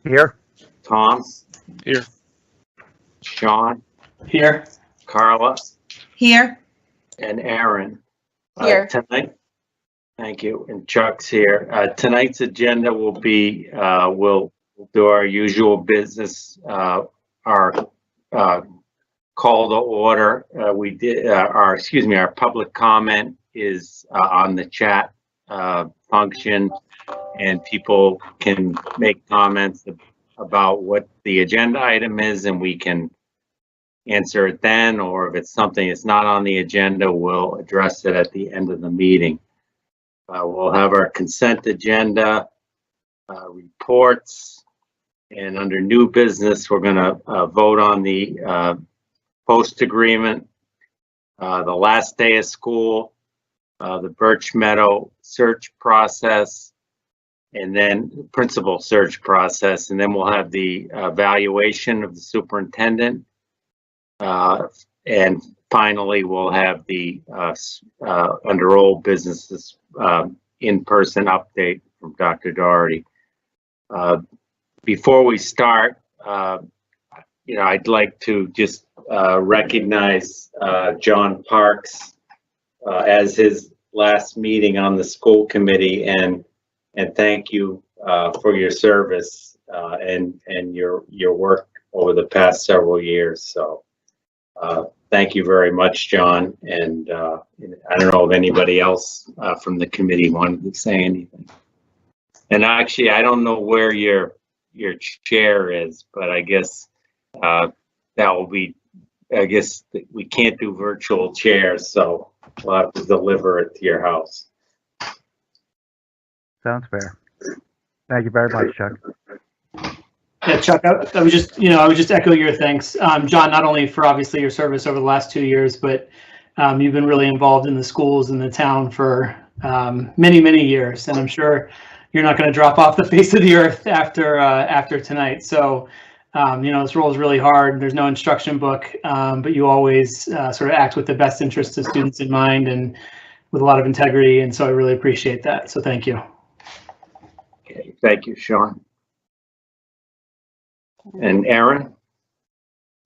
Here. Tom? Here. Sean? Here. Carla? Here. And Aaron? Here. Tonight, thank you. And Chuck's here. Tonight's agenda will be, we'll do our usual business, our call to order. We did, our public comment is on the chat function, and people can make comments about what the agenda item is, and we can answer it then, or if it's something that's not on the agenda, we'll address it at the end of the meeting. We'll have our consent agenda, reports, and under new business, we're going to vote on the post agreement, the last day of school, the Birch Meadow search process, and then principal search process, and then we'll have the evaluation of the superintendent, and finally we'll have the under old businesses in-person update from Dr. Doherty. Before we start, I'd like to just recognize John Parks as his last meeting on the school committee, and thank you for your service and your work over the past several years. So thank you very much, John. And I don't know if anybody else from the committee wanted to say anything. And actually, I don't know where your chair is, but I guess that will be, I guess we can't do virtual chairs, so we'll have to deliver it to your house. Sounds fair. Thank you very much, Chuck. Yeah, Chuck, I would just echo your thanks, John, not only for obviously your service over the last 2 years, but you've been really involved in the schools and the town for many, many years, and I'm sure you're not going to drop off the face of the earth after tonight. So, this role is really hard. There's no instruction book, but you always sort of act with the best interests of students in mind and with a lot of integrity, and so I really appreciate that. So thank you. Okay, thank you, Sean. And Aaron?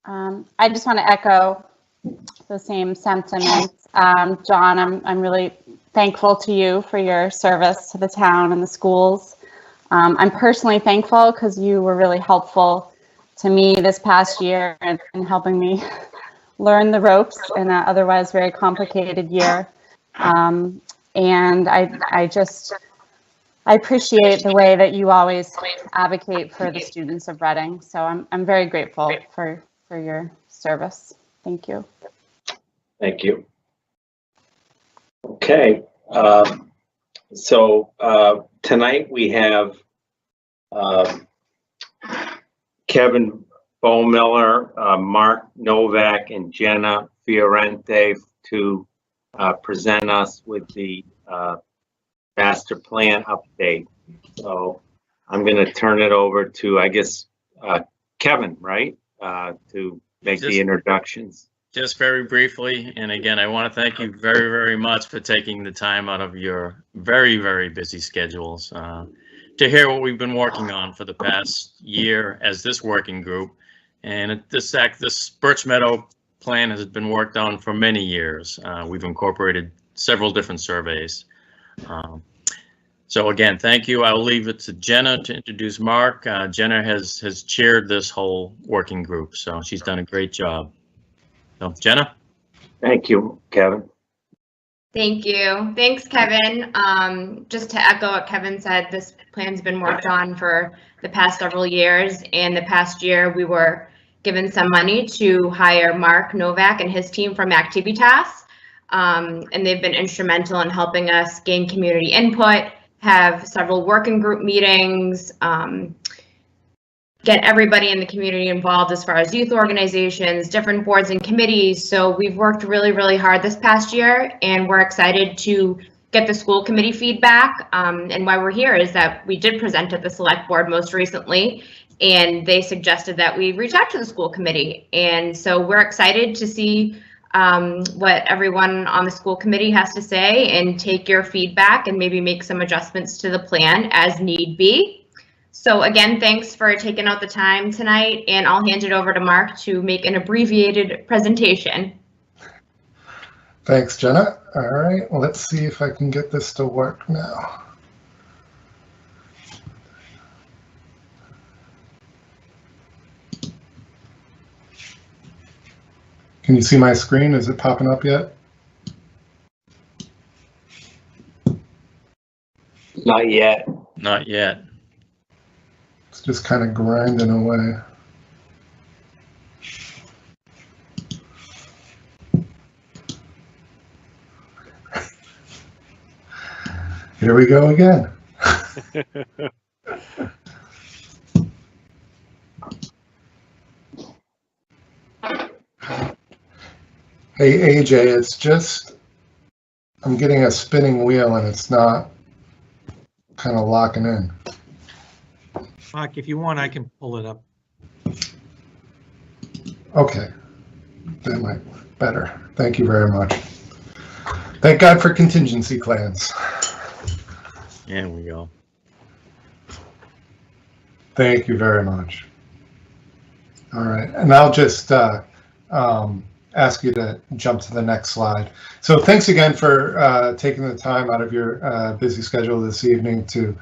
I just want to echo the same sentiments. John, I'm really thankful to you for your service to the town and the schools. I'm personally thankful because you were really helpful to me this past year in helping me learn the ropes in an otherwise very complicated year. And I appreciate the way that you always advocate for the students of Reading. So I'm very grateful for your service. Thank you. Thank you. Okay, so tonight we have Kevin Bowmiller, Mark Novak, and Jenna Fiorente to present us with the master plan update. So I'm going to turn it over to, I guess, Kevin, right, to make the introductions. Just very briefly, and again, I want to thank you very, very much for taking the time out of your very, very busy schedules to hear what we've been working on for the past year as this working group. And this Birch Meadow plan has been worked on for many years. We've incorporated several different surveys. So again, thank you. I'll leave it to Jenna to introduce Mark. Jenna has chaired this whole working group, so she's done a great job. So Jenna. Thank you, Kevin. Thank you. Thanks, Kevin. Just to echo what Kevin said, this plan's been worked on for the past several years. And the past year, we were given some money to hire Mark Novak and his team from Activitas. And they've been instrumental in helping us gain community input, have several working group meetings, get everybody in the community involved as far as youth organizations, different boards and committees. So we've worked really, really hard this past year, and we're excited to get the school committee feedback. And why we're here is that we did present at the select board most recently, and they suggested that we reach out to the school committee. And so we're excited to see what everyone on the school committee has to say and take your feedback and maybe make some adjustments to the plan as need be. So again, thanks for taking out the time tonight, and I'll hand it over to Mark to make an abbreviated presentation. Thanks, Jenna. All right, well, let's see if I can get this to work now. Can you see my screen? Is it popping up yet? Not yet. Not yet. It's just kind of grinding away. Here we go again. Hey, AJ, it's just, I'm getting a spinning wheel and it's not kind of locking in. Mark, if you want, I can pull it up. Okay, that might work better. Thank you very much. Thank God for contingency plans. There we go. Thank you very much. All right, and I'll just ask you to jump to the next slide. So thanks again for taking the time out of your busy schedule this evening to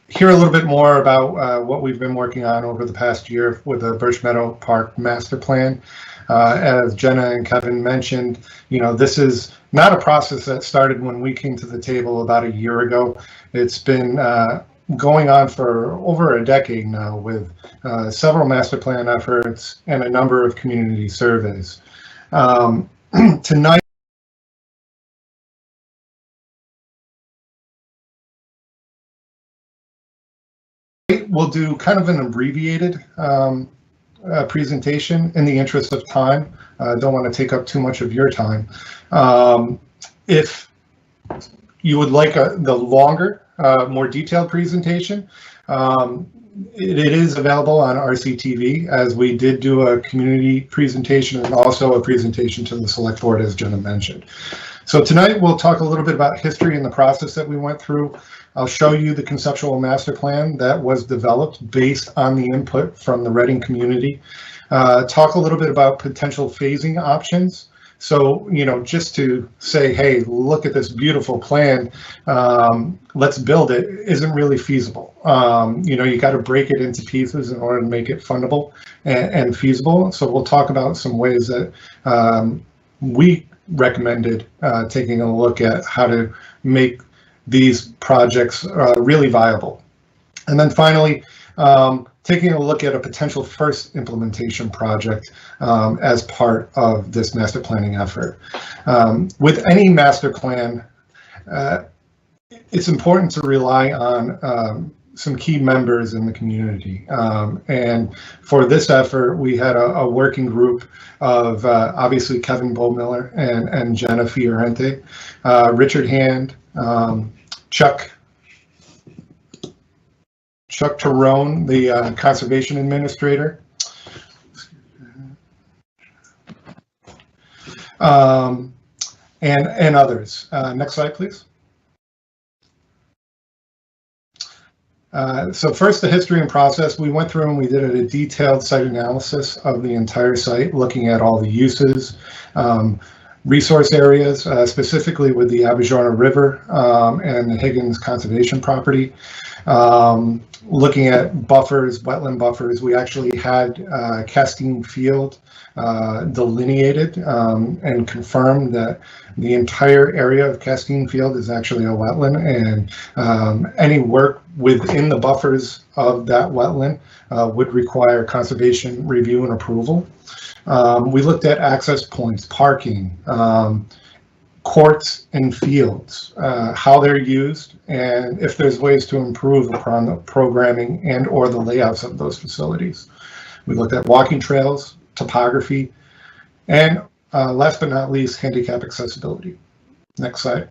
hear a little bit more about what we've been working on over the past year with the Birch Meadow Park Master Plan. As Jenna and Kevin mentioned, this is not a process that started when we came to the table about a year ago. It's been going on for over a decade now with several master plan efforts and a number of community surveys. Tonight, we'll do kind of an abbreviated presentation in the interest of time. Don't want to take up too much of your time. If you would like the longer, more detailed presentation, it is available on RCTV, as we did do a community presentation and also a presentation to the select board, as Jenna mentioned. So tonight we'll talk a little bit about history and the process that we went through. I'll show you the conceptual master plan that was developed based on the input from the Reading community. Talk a little bit about potential phasing options. So, just to say, hey, look at this beautiful plan, let's build it, isn't really feasible. You got to break it into pieces in order to make it fundable and feasible. So we'll talk about some ways that we recommended taking a look at how to make these projects really viable. And then finally, taking a look at a potential first implementation project as part of this master planning effort. With any master plan, it's important to rely on some key members in the community. And for this effort, we had a working group of obviously Kevin Bowmiller and Jenna Fiorente, Richard Hand, Chuck Tyrone, the conservation administrator, and others. Next slide, please. So first, the history and process. We went through and we did a detailed site analysis of the entire site, looking at all the uses, resource areas, specifically with the Abajorna River and the Higgins Conservation Property. Looking at buffers, wetland buffers, we actually had Castine Field delineated and confirmed that the entire area of Castine Field is actually a wetland, and any work within the buffers of that wetland would require conservation review and approval. We looked at access points, parking, courts and fields, how they're used, and if there's ways to improve upon the programming and or the layouts of those facilities. We looked at walking trails, topography, and last but not least, handicap accessibility. Next slide.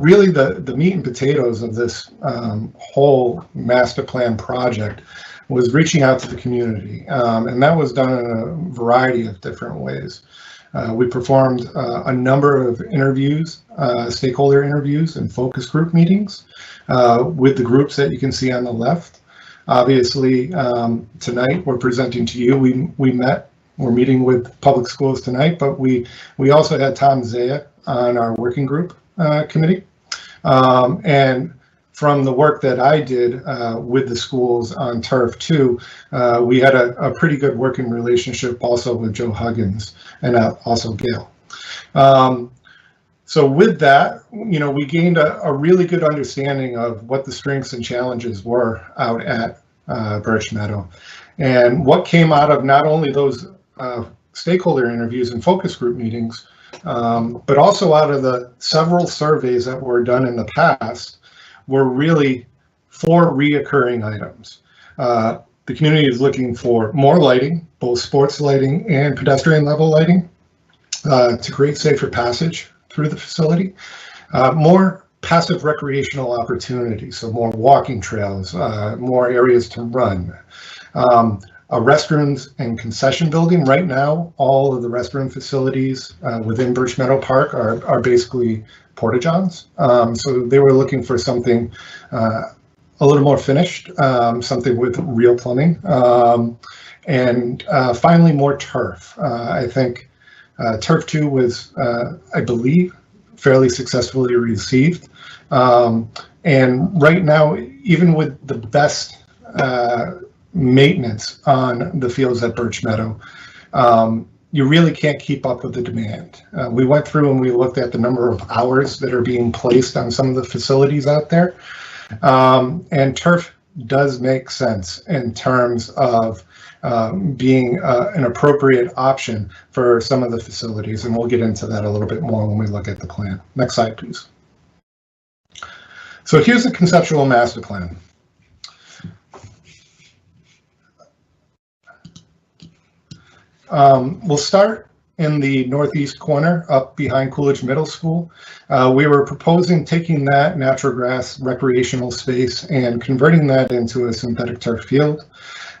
Really the meat and potatoes of this whole master plan project was reaching out to the community, and that was done in a variety of different ways. We performed a number of interviews, stakeholder interviews and focus group meetings with the groups that you can see on the left. Obviously, tonight we're presenting to you. We're meeting with public schools tonight, but we also had Tom Zaya on our working group committee. And from the work that I did with the schools on Turf 2, we had a pretty good working relationship also with Joe Huggins and also Gail. So with that, we gained a really good understanding of what the strengths and challenges were out at Birch Meadow. And what came out of not only those stakeholder interviews and focus group meetings, but also out of the several surveys that were done in the past, were really 4 reoccurring items. The community is looking for more lighting, both sports lighting and pedestrian level lighting, to create safer passage through the facility. More passive recreational opportunities, so more walking trails, more areas to run. Restrooms and concession building. Right now, all of the restroom facilities within Birch Meadow Park are basically porta-johns. So they were looking for something a little more finished, something with real plumbing. And finally, more turf. I think Turf 2 was, I believe, fairly successfully received. And right now, even with the best maintenance on the fields at Birch Meadow, you really can't keep up with the demand. We went through and we looked at the number of hours that are being placed on some of the facilities out there. And turf does make sense in terms of being an appropriate option for some of the facilities. And we'll get into that a little bit more when we look at the plan. Next slide, please. So here's the conceptual master plan. We'll start in the northeast corner up behind Coolidge Middle School. We were proposing taking that natural grass recreational space and converting that into a synthetic turf field.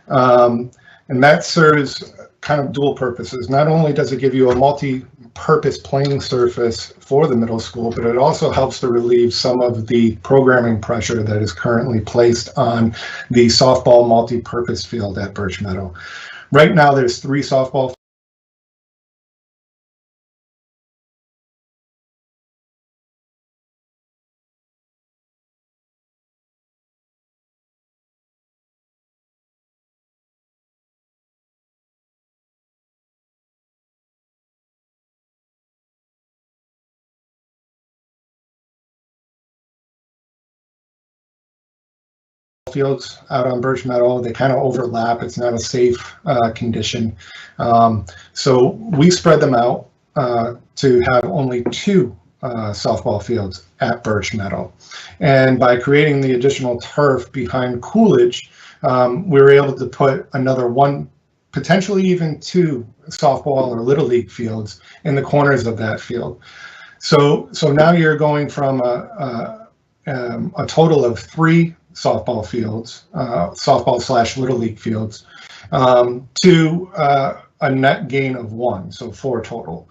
And that serves kind of dual purposes. Not only does it give you a multi-purpose playing surface for the middle school, but it also helps to relieve some of the programming pressure that is currently placed on the softball multi-purpose field at Birch Meadow. Right now, there's 3 softball fields out on Birch Meadow. They kind of overlap. It's not a safe condition. So we spread them out to have only 2 softball fields at Birch Meadow. And by creating the additional turf behind Coolidge, we were able to put another 1, potentially even 2 softball or Little League fields in the corners of that field. So now you're going from a total of 3 softball fields, softball / Little League fields, to a net gain of 1, so 4 total.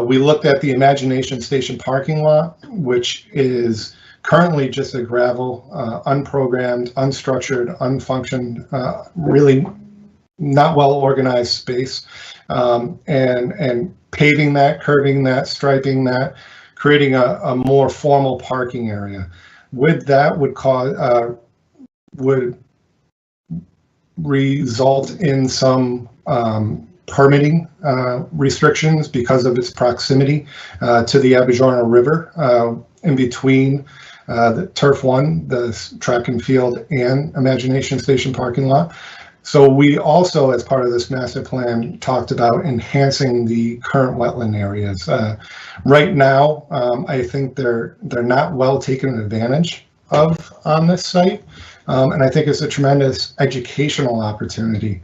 We looked at the Imagination Station parking lot, which is currently just a gravel, unprogrammed, unstructured, unfunctioned, really not well organized space, and paving that, curving that, striping that, creating a more formal parking area. With that would result in some permitting restrictions because of its proximity to the Abijorno River in between the Turf 1, the track and field, and Imagination Station parking lot. So we also, as part of this master plan, talked about enhancing the current wetland areas. Right now, I think they're not well taken advantage of on this site. And I think it's a tremendous educational opportunity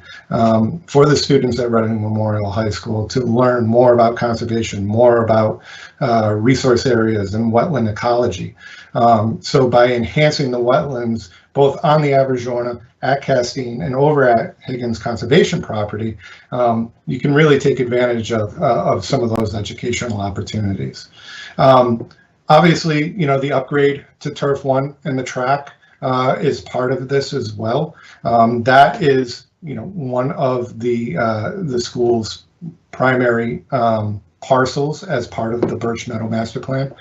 for the students at Reading Memorial High School to learn more about conservation, more about resource areas and wetland ecology. So by enhancing the wetlands, both on the Aberjorna, at Castine, and over at Higgins Conservation Property, you can really take advantage of some of those educational opportunities. Obviously, the upgrade to Turf 1 and the track is part of this as well. That is, one of the school's primary parcels as part of the Birch Meadow Master Plan.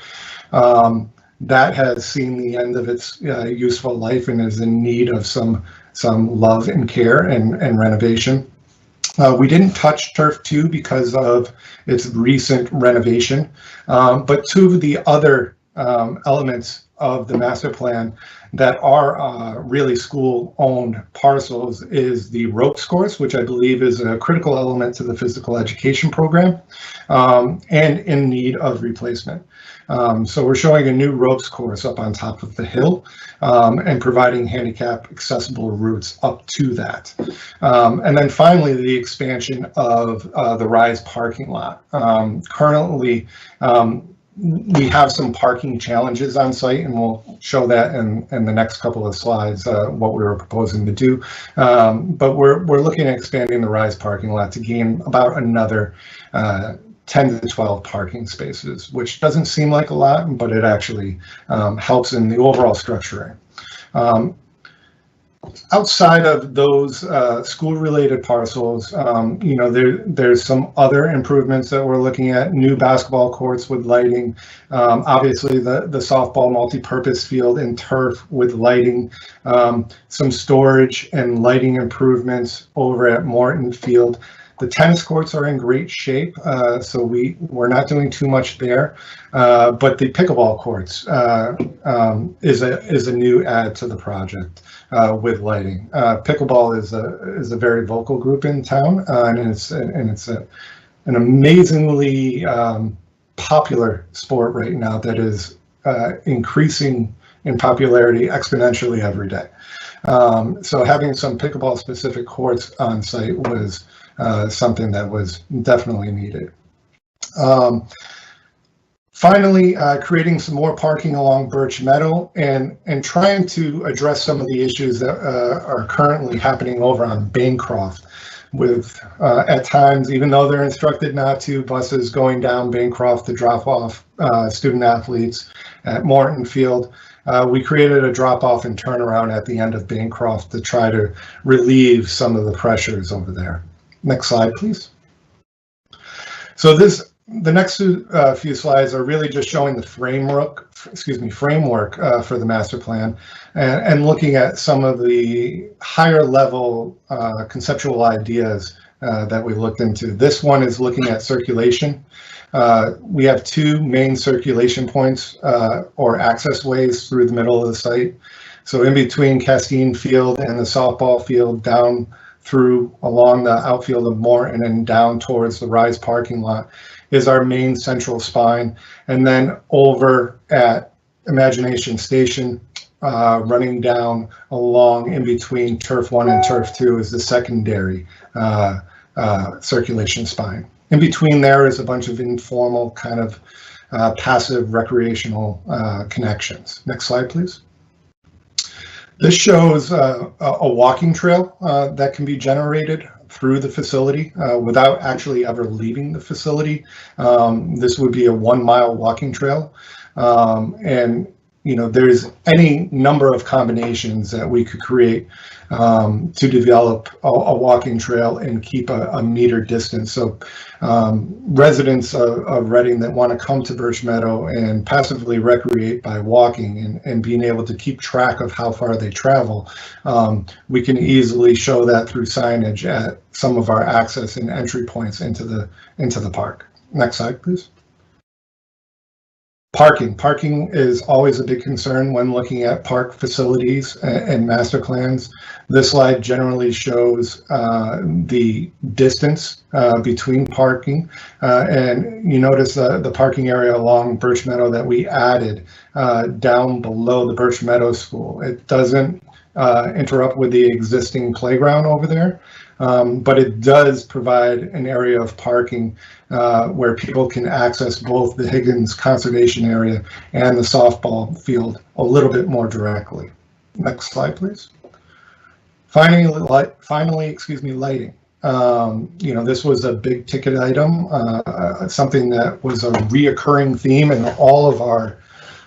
That has seen the end of its useful life and is in need of some love and care and renovation. We didn't touch Turf 2 because of its recent renovation, but two of the other elements of the master plan that are really school-owned parcels is the ropes course, which I believe is a critical element to the physical education program, and in need of replacement. So we're showing a new ropes course up on top of the hill, and providing handicap accessible routes up to that. And then finally, the expansion of the Rise parking lot. Currently, we have some parking challenges on site, and we'll show that in the next couple of slides, what we were proposing to do. But we're looking at expanding the Rise parking lot to gain about another 10 to 12 parking spaces, which doesn't seem like a lot, but it actually helps in the overall structuring. Outside of those school-related parcels, there's some other improvements that we're looking at. New basketball courts with lighting, obviously the softball multi-purpose field and turf with lighting, some storage and lighting improvements over at Morton Field. The tennis courts are in great shape, so we're not doing too much there. But the pickleball courts is a new add to the project with lighting. Pickleball is a very vocal group in town, and it's an amazingly popular sport right now that is increasing in popularity exponentially every day. So having some pickleball specific courts on site was something that was definitely needed. Finally, creating some more parking along Birch Meadow and trying to address some of the issues that are currently happening over on Bancroft with, at times, even though they're instructed not to, buses going down Bancroft to drop off student athletes at Morton Field. We created a drop-off and turnaround at the end of Bancroft to try to relieve some of the pressures over there. Next slide, please. So the next few slides are really just showing the framework for the master plan and looking at some of the higher level conceptual ideas that we looked into. This one is looking at circulation. We have two main circulation points or access ways through the middle of the site. So in between Castine Field and the softball field, down through along the outfield of Morton and down towards the Rise parking lot is our main central spine. And then over at Imagination Station, running down along in between Turf 1 and Turf 2 is the secondary circulation spine. In between there is a bunch of informal kind of passive recreational connections. Next slide, please. This shows a walking trail that can be generated through the facility without actually ever leaving the facility. This would be a 1 mile walking trail. And there's any number of combinations that we could create to develop a walking trail and keep a meter distance. So residents of Reading that want to come to Birch Meadow and passively recreate by walking and being able to keep track of how far they travel, we can easily show that through signage at some of our access and entry points into the park. Next slide, please. Parking is always a big concern when looking at park facilities and master plans. This slide generally shows the distance between parking, and you notice the parking area along Birch Meadow that we added down below the Birch Meadow School. It doesn't interrupt with the existing playground over there, but it does provide an area of parking where people can access both the Higgins Conservation Area and the softball field a little bit more directly. Next slide, please. Finally, lighting. This was a big ticket item, something that was a reoccurring theme in all of our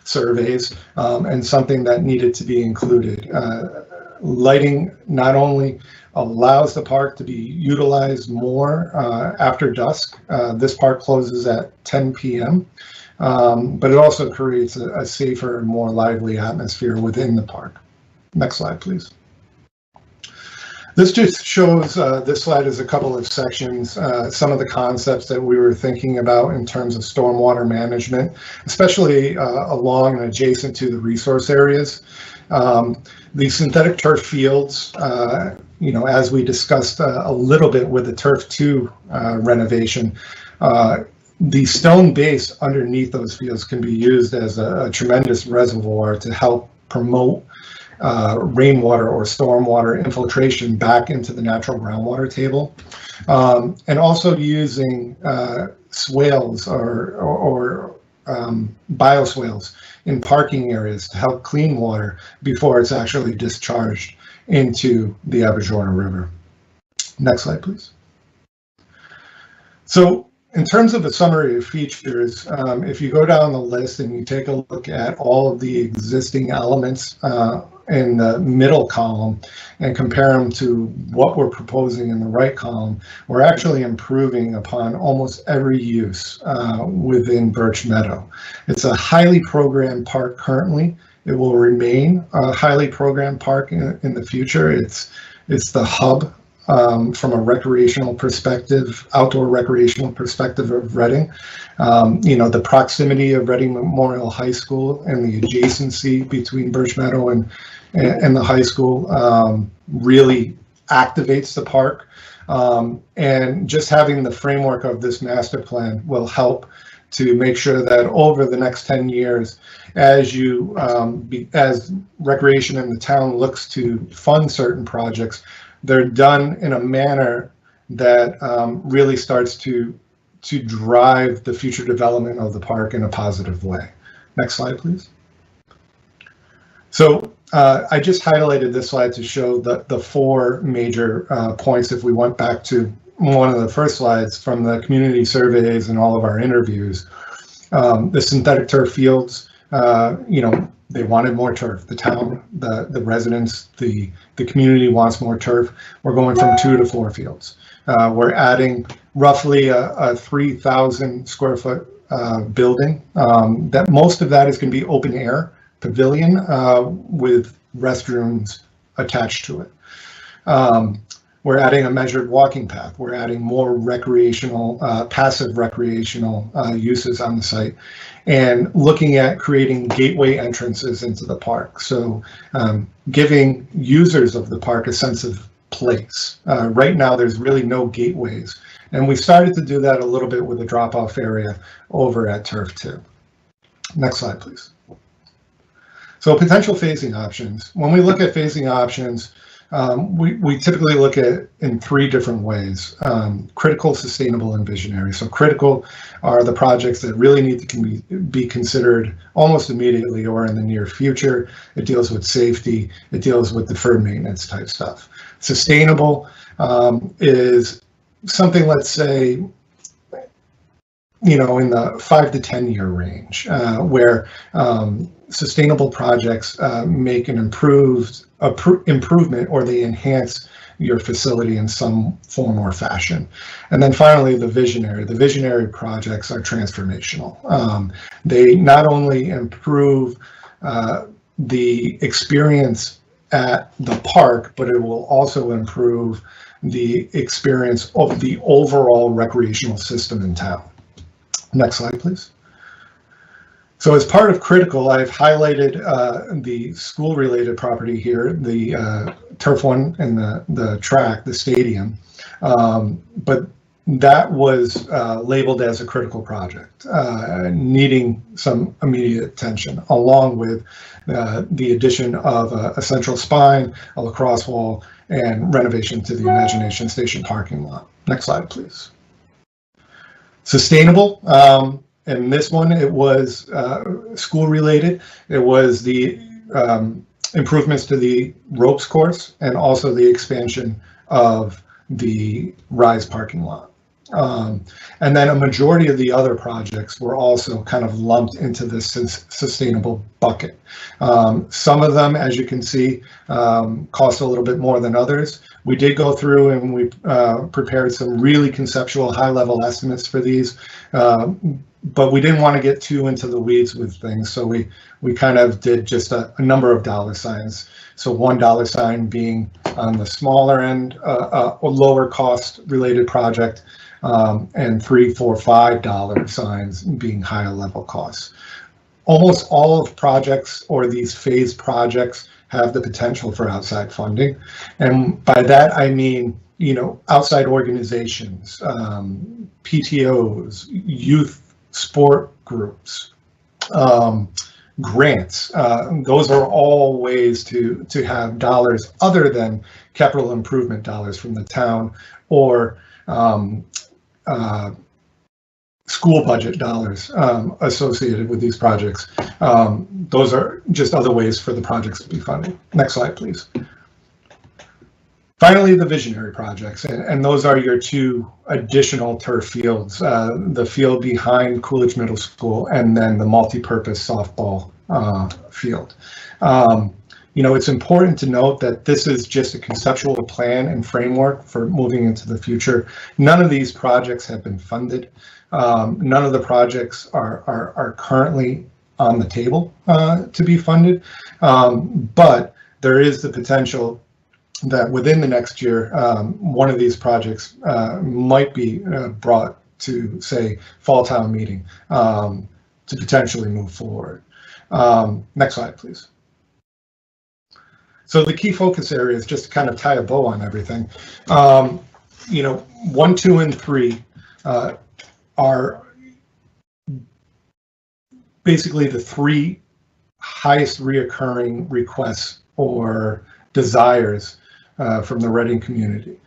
surveys, and something that needed to be included. Lighting not only allows the park to be utilized more after dusk. This park closes at 10 p.m., but it also creates a safer and more lively atmosphere within the park. Next slide, please. This just shows, this slide is a couple of sections, some of the concepts that we were thinking about in terms of stormwater management, especially along and adjacent to the resource areas. The synthetic turf fields, as we discussed a little bit with the Turf 2 renovation, the stone base underneath those fields can be used as a tremendous reservoir to help promote rainwater or stormwater infiltration back into the natural groundwater table, and also using swales or bioswales in parking areas to help clean water before it's actually discharged into the Aberdeen River. Next slide, please. So in terms of a summary of features, if you go down the list and you take a look at all of the existing elements in the middle column and compare them to what we're proposing in the right column, we're actually improving upon almost every use within Birch Meadow. It's a highly programmed park currently. It will remain a highly programmed park in the future. It's the hub from a recreational perspective, outdoor recreational perspective of Reading. The proximity of Reading Memorial High School and the adjacency between Birch Meadow and the high school really activates the park. And just having the framework of this master plan will help to make sure that over the next 10 years, as recreation in the town looks to fund certain projects, they're done in a manner that really starts to drive the future development of the park in a positive way. Next slide, please. So I just highlighted this slide to show the four major points. If we went back to one of the first slides from the community surveys and all of our interviews, the synthetic turf fields, they wanted more turf. The town, the residents, the community wants more turf. We're going from 2 to 4 fields. We're adding roughly a 3,000 square foot building. That most of that is going to be open air pavilion with restrooms attached to it. We're adding a measured walking path. We're adding more recreational, passive recreational uses on the site, and looking at creating gateway entrances into the park. So giving users of the park a sense of place. Right now, there's really no gateways. And we started to do that a little bit with the drop-off area over at Turf 2. Next slide, please. So potential phasing options. When we look at phasing options, we typically look at in 3 different ways: critical, sustainable, and visionary. So critical are the projects that really need to be considered almost immediately or in the near future. It deals with safety. It deals with deferred maintenance type stuff. Sustainable is something, let's say, in the 5 to 10 year range, where sustainable projects make an improvement, or they enhance your facility in some form or fashion. And then finally, the visionary. The visionary projects are transformational. They not only improve the experience at the park, but it will also improve the experience of the overall recreational system in town. Next slide, please. So as part of critical, I've highlighted the school-related property here, the Turf 1 and the track, the stadium, but that was labeled as a critical project, needing some immediate attention, along with the addition of a central spine, a lacrosse wall, and renovation to the Imagination Station parking lot. Next slide, please. Sustainable. And this one, it was school related. It was the improvements to the ropes course and also the expansion of the Rise parking lot. And then a majority of the other projects were also kind of lumped into this sustainable bucket. Some of them, as you can see, cost a little bit more than others. We did go through and we prepared some really conceptual high-level estimates for these, but we didn't want to get too into the weeds with things, so we kind of did just a number of dollar signs. So $1 sign being on the smaller end, a lower cost related project, and $3, $4, $5 signs being higher level costs. Almost all of projects or these phased projects have the potential for outside funding. And by that, I mean, you know, outside organizations, PTOs, youth sport groups, grants. Those are all ways to have dollars other than capital improvement dollars from the town or school budget dollars associated with these projects. Those are just other ways for the projects to be funded. Next slide, please. Finally, the visionary projects, and those are your two additional turf fields, the field behind Coolidge Middle School and then the multi-purpose softball field. You know, it's important to note that this is just a conceptual plan and framework for moving into the future. None of these projects have been funded. None of the projects are currently on the table to be funded, but there is the potential that within the next year, one of these projects might be brought to, say, fall town meeting to potentially move forward. Next slide, please. So the key focus areas, just to kind of tie a bow on everything, you know, 1, 2, and 3 are basically the 3 highest reoccurring requests or desires from the Reading community.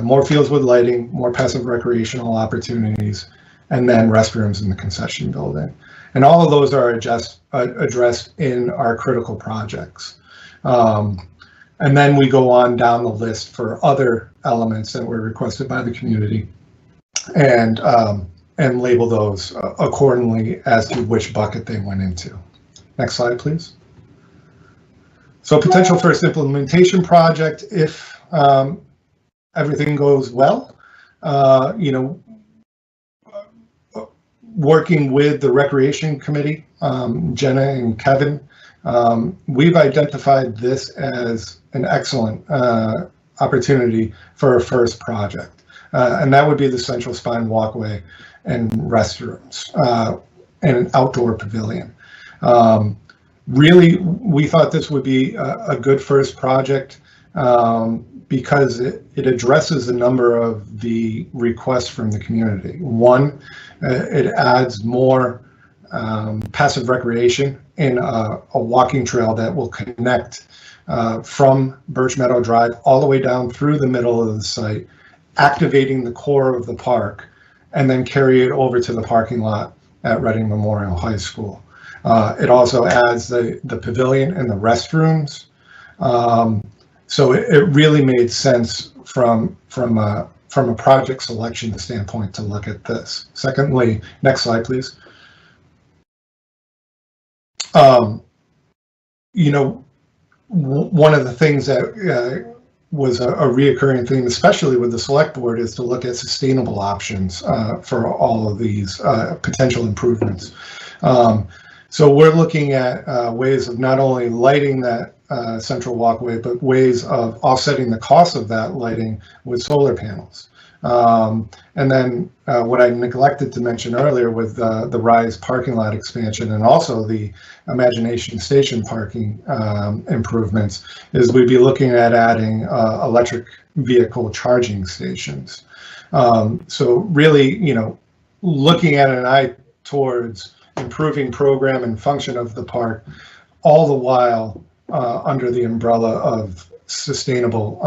More fields with lighting, more passive recreational opportunities, and then restrooms in the concession building. And all of those are addressed in our critical projects. And then we go on down the list for other elements that were requested by the community and label those accordingly as to which bucket they went into. Next slide, please. So potential first implementation project, if everything goes well, you know, working with the Recreation Committee, Jenna and Kevin, we've identified this as an excellent opportunity for a first project. And that would be the central spine walkway and restrooms and an outdoor pavilion. Really, we thought this would be a good first project because it addresses a number of the requests from the community. One, it adds more passive recreation in a walking trail that will connect from Birch Meadow Drive all the way down through the middle of the site, activating the core of the park, and then carry it over to the parking lot at Reading Memorial High School. It also adds the pavilion and the restrooms. So it really made sense from a project selection standpoint to look at this. Secondly, next slide, please. You know, one of the things that was a reoccurring theme, especially with the select board, is to look at sustainable options for all of these potential improvements. So we're looking at ways of not only lighting that central walkway, but ways of offsetting the cost of that lighting with solar panels. And then what I neglected to mention earlier with the Rise parking lot expansion and also the Imagination Station parking improvements is we'd be looking at adding electric vehicle charging stations. So really, you know, looking at an eye towards improving program and function of the park, all the while under the umbrella of sustainable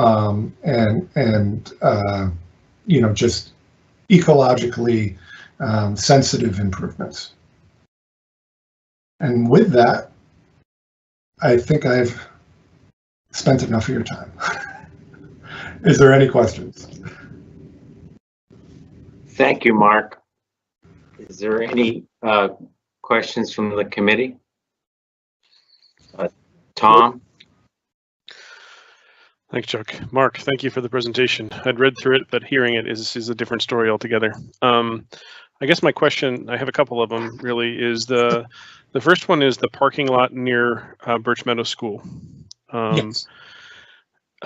and you know, just ecologically sensitive improvements. And with that, I think I've spent enough of your time. Is there any questions? Thank you, Mark. Is there any questions from the committee? Tom? Thanks, Chuck. Mark, thank you for the presentation. I'd read through it, but hearing it is a different story altogether. I guess my question, I have a couple of them really, is the first one is the parking lot near Birch Meadow School. Yes.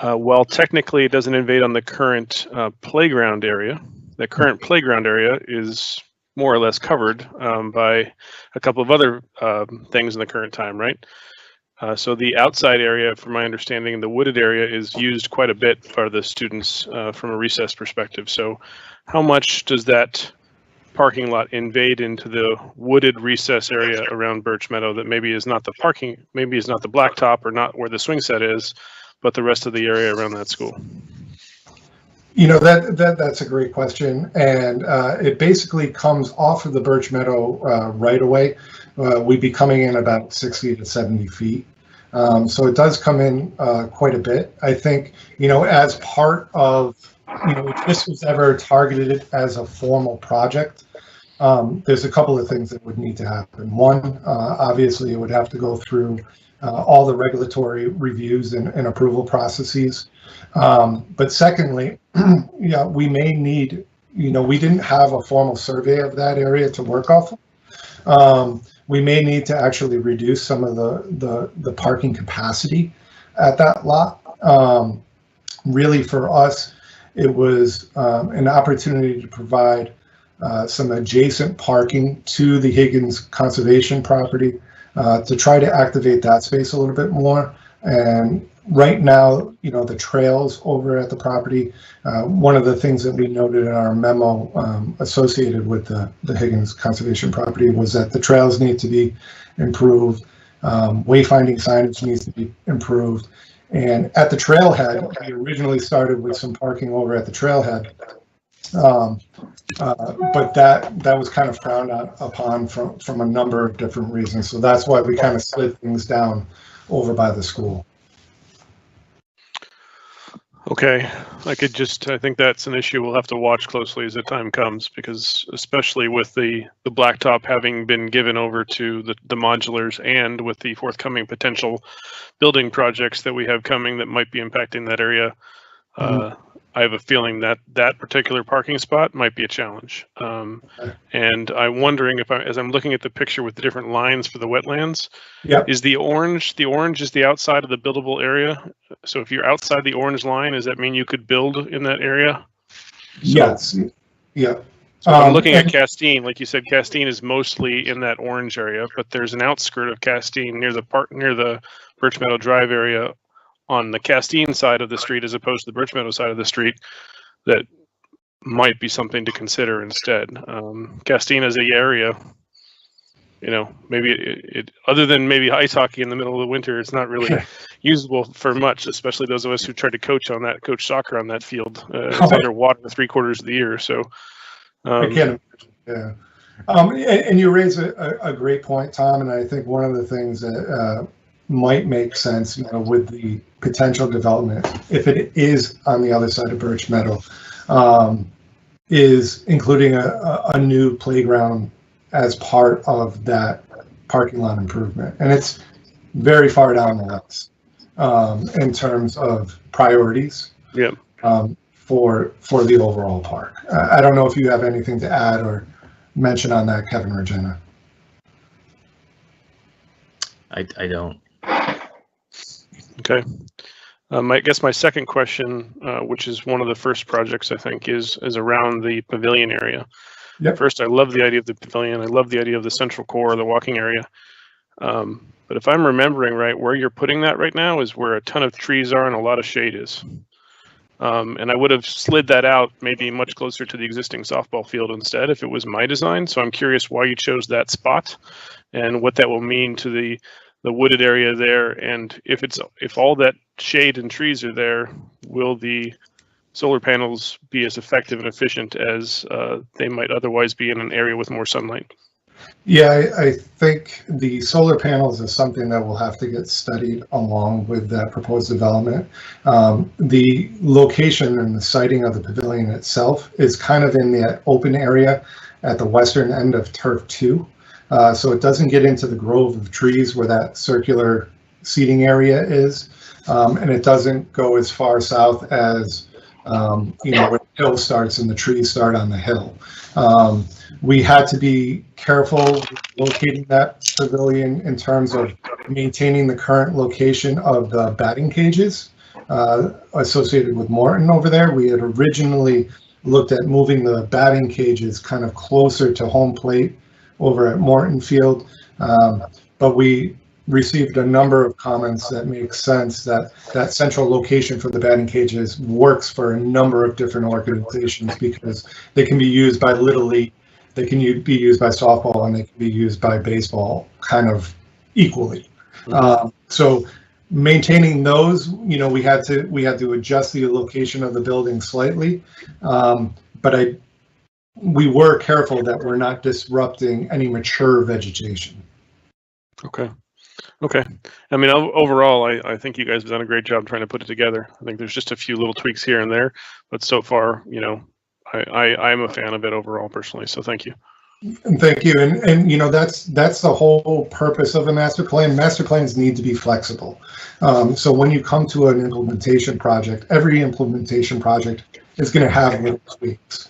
While technically it doesn't invade on the current playground area, the current playground area is more or less covered by a couple of other things in the current time, right? So the outside area, from my understanding, the wooded area is used quite a bit for the students from a recess perspective. So how much does that parking lot invade into the wooded recess area around Birch Meadow that maybe is not the parking, maybe is not the blacktop or not where the swing set is, but the rest of the area around that school? You know, that's a great question, and it basically comes off of the Birch Meadow right away. We'd be coming in about 60 to 70 feet. So it does come in quite a bit. I think, you know, as part of, you know, if this was ever targeted as a formal project, there's a couple of things that would need to happen. One, obviously, it would have to go through all the regulatory reviews and approval processes. But secondly, yeah, we may need, you know, we didn't have a formal survey of that area to work off of. We may need to actually reduce some of the parking capacity at that lot. Really, for us, it was an opportunity to provide some adjacent parking to the Higgins conservation property to try to activate that space a little bit more. And right now, you know, the trails over at the property, one of the things that we noted in our memo associated with the Higgins conservation property was that the trails need to be improved, wayfinding signage needs to be improved. And at the trailhead, we originally started with some parking over at the trailhead, but that was kind of frowned upon from a number of different reasons. So that's why we kind of slid things down over by the school. Okay, I think that's an issue we'll have to watch closely as the time comes, because especially with the blacktop having been given over to the modulars and with the forthcoming potential building projects that we have coming that might be impacting that area, I have a feeling that that particular parking spot might be a challenge. And I'm wondering if as I'm looking at the picture with the different lines for the wetlands, Yep. is the orange is the outside of the buildable area? So if you're outside the orange line, does that mean you could build in that area? Yes. Yeah. So I'm looking at Castine, like you said, Castine is mostly in that orange area, but there's an outskirt of Castine near the Birch Meadow Drive area on the Castine side of the street as opposed to the Birch Meadow side of the street that might be something to consider instead. Castine as an area, you know, maybe it other than maybe ice hockey in the middle of the winter, it's not really usable for much, especially those of us who tried to coach soccer on that field. It's underwater 3/4 of the year. So I can't imagine, yeah. And you raise a great point, Tom, and I think one of the things that might make sense, you know, with the potential development, if it is on the other side of Birch Meadow, is including a new playground as part of that parking lot improvement. And it's very far down the list in terms of priorities. Yep. For the overall park. I don't know if you have anything to add or mention on that, Kevin or Jenna. I don't. Okay. I guess my second question, which is one of the first projects I think, is around the pavilion area. Yep. First, I love the idea of the pavilion. I love the idea of the central core, the walking area. But if I'm remembering right, where you're putting that right now is where a ton of trees are and a lot of shade is. And I would have slid that out maybe much closer to the existing softball field instead if it was my design. So I'm curious why you chose that spot and what that will mean to the wooded area there. And if all that shade and trees are there, will the solar panels be as effective and efficient as they might otherwise be in an area with more sunlight? Yeah, I think the solar panels is something that will have to get studied along with that proposed development. The location and the siting of the pavilion itself is kind of in the open area at the western end of Turf 2. So it doesn't get into the grove of trees where that circular seating area is. And it doesn't go as far south as, where the hill starts and the trees start on the hill. We had to be careful locating that pavilion in terms of maintaining the current location of the batting cages associated with Morton over there. We had originally looked at moving the batting cages kind of closer to home plate over at Morton Field, but we received a number of comments that make sense that that central location for the batting cages works for a number of different organizations because they can be used by Little League, they can be used by softball, and they can be used by baseball kind of equally. So maintaining those, we had to adjust the location of the building slightly, but we were careful that we're not disrupting any mature vegetation. Okay. I mean, overall, I think you guys have done a great job trying to put it together. I think there's just a few little tweaks here and there, but so far, I'm a fan of it overall personally. So thank you. And thank you. And that's the whole purpose of a master plan. Master plans need to be flexible. So when you come to an implementation project, every implementation project is going to have little tweaks.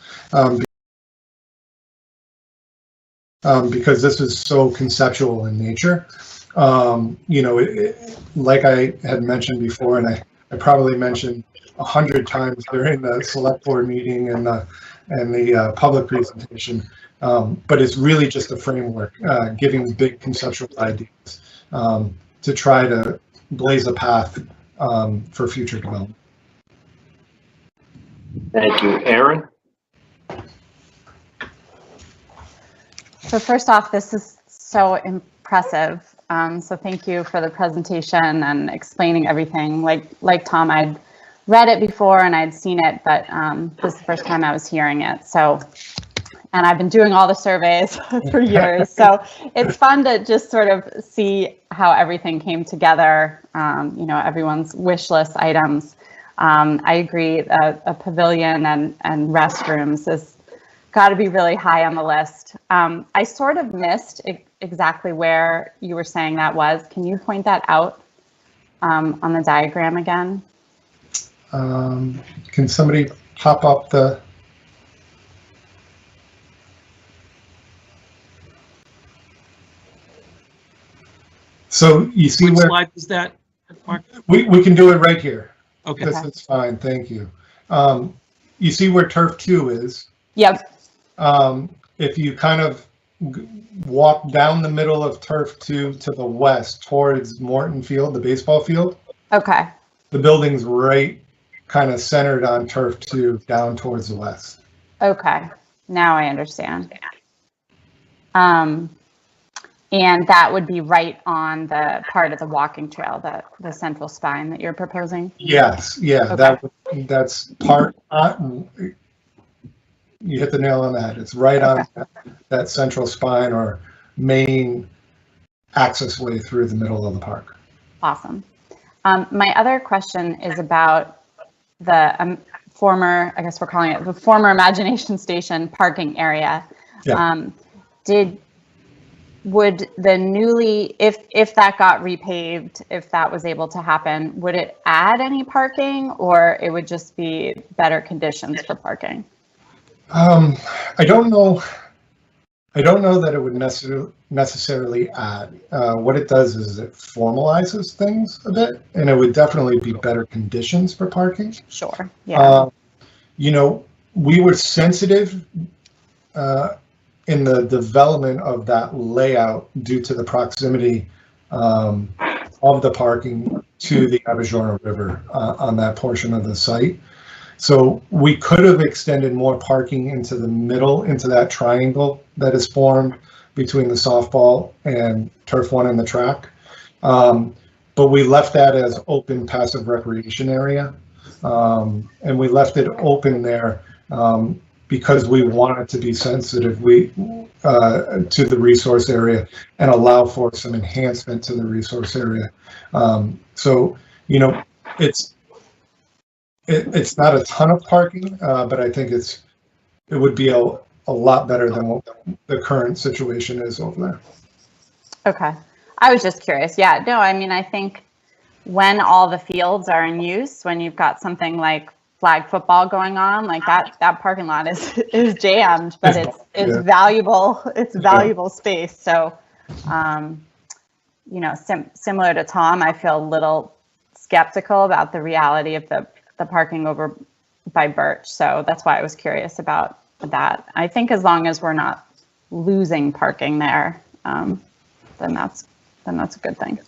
Because this is so conceptual in nature. Like I had mentioned before, and I probably mentioned 100 times during the select board meeting and the public presentation, but it's really just a framework, giving big conceptual ideas to try to blaze a path for future development. Thank you. Aaron? So first off, this is so impressive. So thank you for the presentation and explaining everything. Like Tom, I'd read it before and I'd seen it, but this is the first time I was hearing it. And I've been doing all the surveys for years. So it's fun to just sort of see how everything came together, everyone's wish list items. I agree, a pavilion and restrooms is got to be really high on the list. I sort of missed exactly where you were saying that was. Can you point that out on the diagram again? Can somebody pop up the... So you see What where... slide is that, Mark? We can do it right here. Okay. This is fine, thank you. You see where Turf 2 is? Yep. If you kind of walk down the middle of Turf 2 to the west towards Morton Field, the baseball field. Okay. The building's right kind of centered on Turf 2 down towards the west. Okay, now I understand. And that would be right on the part of the walking trail, the central spine that you're proposing? Yes, yeah, Okay. that's part, you hit the nail on that. It's right on that central spine or main access way through the middle of the park. Awesome. My other question is about the former, I guess we're calling it the former Imagination Station parking area. Yeah. Would the newly, if that got repaved, if that was able to happen, would it add any parking or it would just be better conditions for parking? I don't know that it would necessarily add. What it does is it formalizes things a bit, and it would definitely be better conditions for parking. Sure. Yeah. We were sensitive in the development of that layout due to the proximity of the parking to the Abajorna River on that portion of the site. So we could have extended more parking into the middle, into that triangle that is formed between the softball and Turf 1 and the track. But we left that as open passive recreation area. And we left it open there because we want it to be sensitive to the resource area and allow for some enhancement to the resource area. So, you know, it's not a ton of parking, but I think it would be a lot better than what the current situation is over there. Okay. I was just curious. Yeah, no, I mean, I think when all the fields are in use, when you've got something like flag football going on, like that parking lot is jammed, but it's valuable. It's valuable space. So, you know, similar to Tom, I feel a little skeptical about the reality of the parking over by Birch. So that's why I was curious about that. I think as long as we're not losing parking there, then that's a good thing.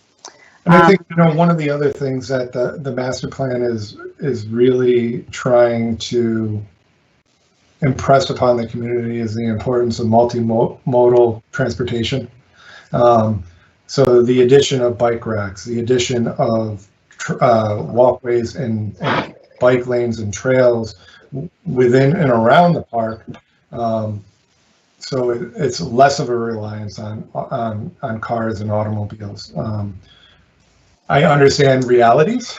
And I think, you know, one of the other things that the master plan is really trying to impress upon the community is the importance of multimodal transportation. So the addition of bike racks, the addition of walkways and bike lanes and trails within and around the park. So it's less of a reliance on cars and automobiles. I understand realities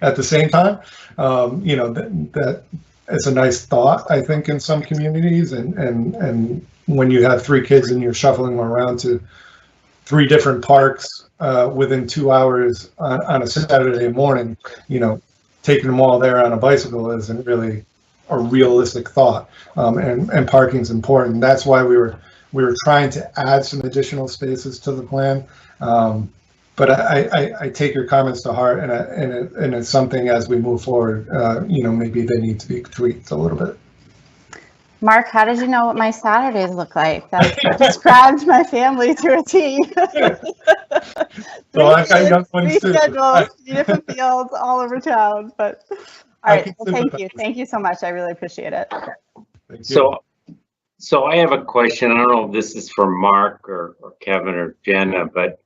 at the same time. You know, that it's a nice thought, I think, in some communities. And when you have 3 kids and you're shuffling them around to 3 different parks within 2 hours on a Saturday morning, you know, taking them all there on a bicycle isn't really a realistic thought. And parking's important. That's why we were trying to add some additional spaces to the plan. But I take your comments to heart, and it's something as we move forward, you know, maybe they need to be tweaked a little bit. Mark, how did you know what my Saturdays look like? That described my family to a T. So I've got young ones too. Schedules, different fields all over town. But all right, well, thank you. Thank you so much. I really appreciate it. Thank you. So I have a question. I don't know if this is for Mark or Kevin or Jenna, but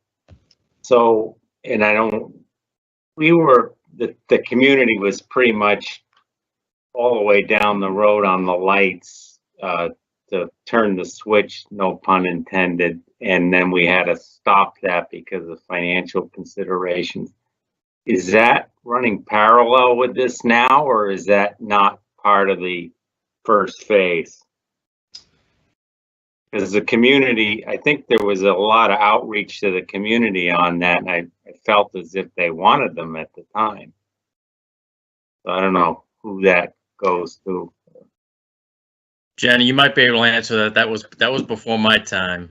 so, and I don't, the community was pretty much all the way down the road on the lights to turn the switch, no pun intended, and then we had to stop that because of financial considerations. Is that running parallel with this now, or is that not part of the first phase? Because the community, I think there was a lot of outreach to the community on that, and I felt as if they wanted them at the time. So I don't know who that goes to. Jenny, you might be able to answer that. That was before my time.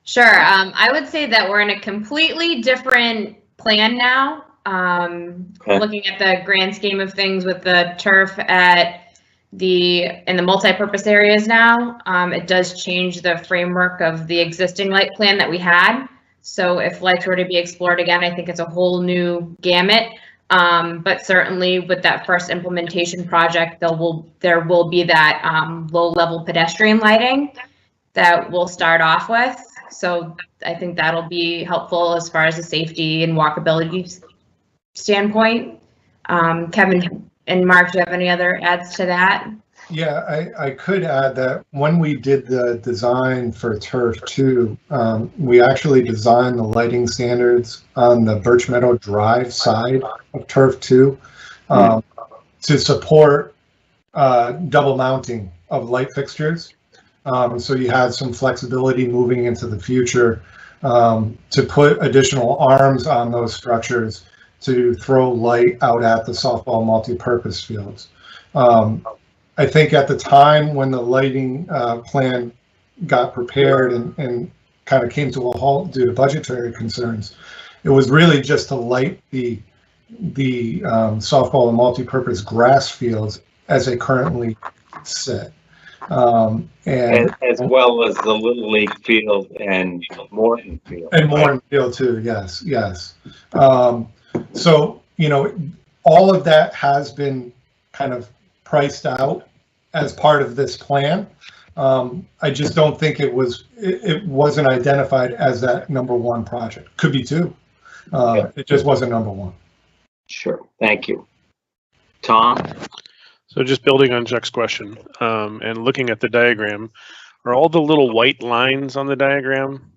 Sure. I would say that we're in a completely different plan now. Okay. Looking at the grand scheme of things with the turf in the multi-purpose areas now, it does change the framework of the existing light plan that we had. So if lights were to be explored again, I think it's a whole new gamut. But certainly with that first implementation project, there will be that low-level pedestrian lighting that we'll start off with. So I think that'll be helpful as far as the safety and walkability standpoint. Kevin and Mark, do you have any other adds to that? Yeah, I could add that when we did the design for Turf 2, we actually designed the lighting standards on the Birch Meadow Drive side of Turf 2 to support double mounting of light fixtures. So you had some flexibility moving into the future to put additional arms on those structures to throw light out at the softball multi-purpose fields. I think at the time when the lighting plan got prepared and kind of came to a halt due to budgetary concerns, it was really just to light the softball and multi-purpose grass fields as they currently sit. And as well as the Little League field and Morton field. And Morton field too, yes. So, you know, all of that has been kind of priced out as part of this plan. I just don't think it wasn't identified as that #1 project. Could be 2. It just wasn't #1. Sure, thank you. Tom? So just building on Chuck's question, and looking at the diagram, are all the little white lines on the diagram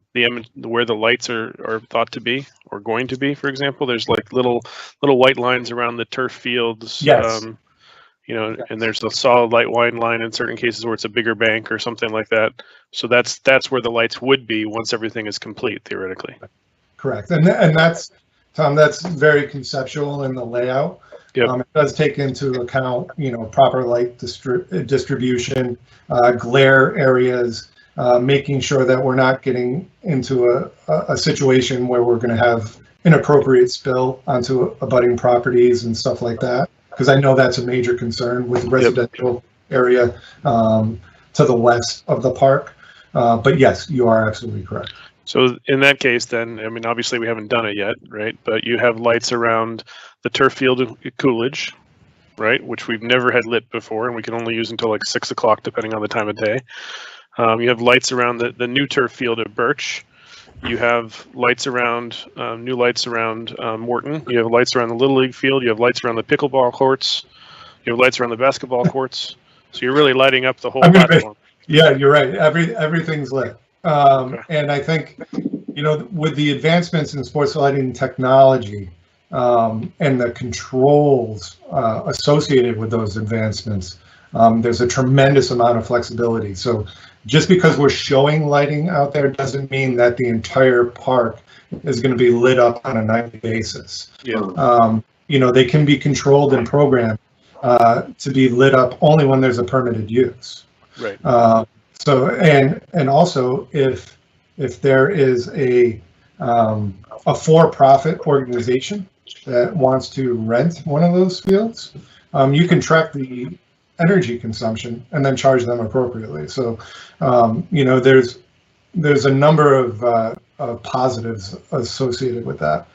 where the lights are thought to be or going to be? For example, there's like little white lines around the turf fields. Yes. You know, and there's a solid light white line in certain cases where it's a bigger bank or something like that. So that's where the lights would be once everything is complete, theoretically. Correct. And that's, Tom, that's very conceptual in the layout. Yep. It does take into account, proper light distribution, glare areas, making sure that we're not getting into a situation where we're going to have inappropriate spill onto abutting properties and stuff like that. Because I know that's a major concern with the residential area to the west of the park. But yes, you are absolutely correct. So in that case, then, I mean, obviously we haven't done it yet, right? But you have lights around the turf field at Coolidge, right? Which we've never had lit before, and we can only use until like 6 o'clock, depending on the time of day. You have lights around the new turf field at Birch. You have lights around, new lights around Morton. You have lights around the Little League field. You have lights around the pickleball courts. You have lights around the basketball courts. So you're really lighting up the whole platform. Yeah, you're right. Everything's lit. And I think, with the advancements in sports lighting technology and the controls associated with those advancements, there's a tremendous amount of flexibility. So just because we're showing lighting out there doesn't mean that the entire park is going to be lit up on a nightly basis. Yeah. They can be controlled and programmed to be lit up only when there's a permitted use. Right. So and also if there is a for-profit organization that wants to rent one of those fields, you can track the energy consumption and then charge them appropriately. So there's a number of positives associated with that.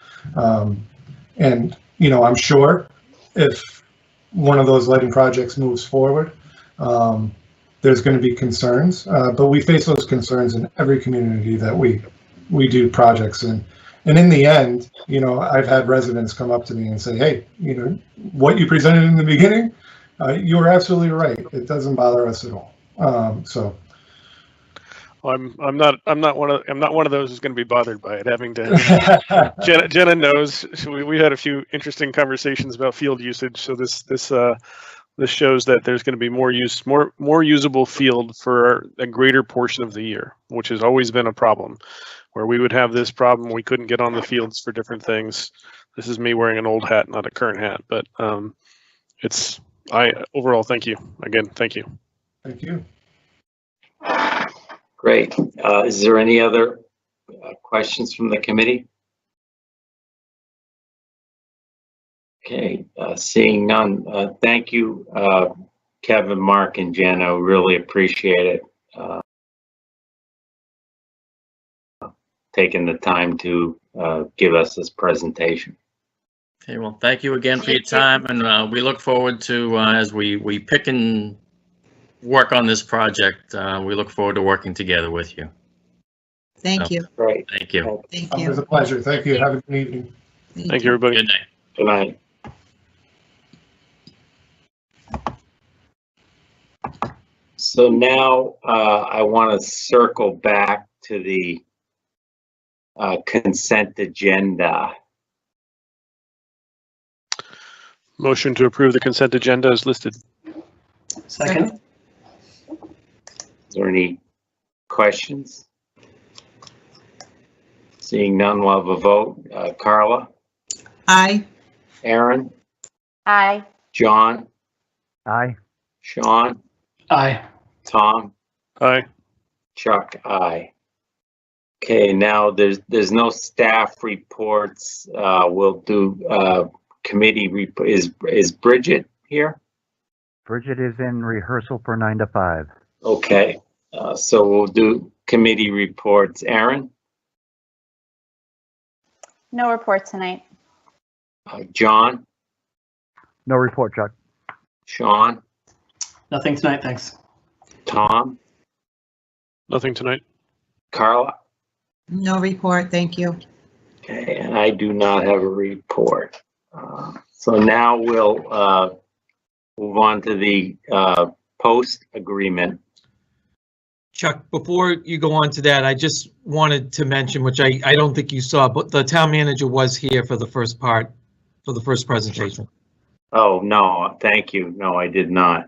And I'm sure if one of those lighting projects moves forward, there's going to be concerns, but we face those concerns in every community that we do projects in. And in the end, I've had residents come up to me and say, hey, what you presented in the beginning, you were absolutely right. It doesn't bother us at all. I'm not one of those who's going to be bothered by it. Having to, Jenna knows. We had a few interesting conversations about field usage. So this shows that there's going to be more usable field for a greater portion of the year, which has always been a problem. Where we would have this problem, we couldn't get on the fields for different things. This is me wearing an old hat, not a current hat, but overall, thank you again. Thank you. Thank you. Great. Is there any other questions from the committee? Okay, seeing none. Thank you, Kevin, Mark, and Jenna. Really appreciate it. Taking the time to give us this presentation. Okay, well, thank you again for your time, and we look forward to, as we pick and work on this project, we look forward to working together with you. Thank you. Great. Thank you. Thank It was you. a pleasure. Thank you. Have a good evening. Thank you, everybody. Good night. Good night. So now I want to circle back to the consent agenda. Motion to approve the consent agenda is listed. Second. Is there any questions? Seeing none, we'll have a vote. Carla? Aye. Aaron? Aye. John? Aye. Sean? Aye. Tom? Aye. Chuck? Aye. Okay, now there's no staff reports. We'll do committee is Bridget here? Bridget is in rehearsal for 9 to 5. Okay, so we'll do committee reports. Aaron? No report tonight. John? No report, Chuck. Sean? Nothing tonight, thanks. Tom? Nothing tonight. Carla? No report, thank you. Okay, and I do not have a report. So now we'll move on to the post agreement. Chuck, before you go on to that, I just wanted to mention, which I don't think you saw, but the town manager was here for the first part, for the first presentation. Oh, no, thank you. No, I did not.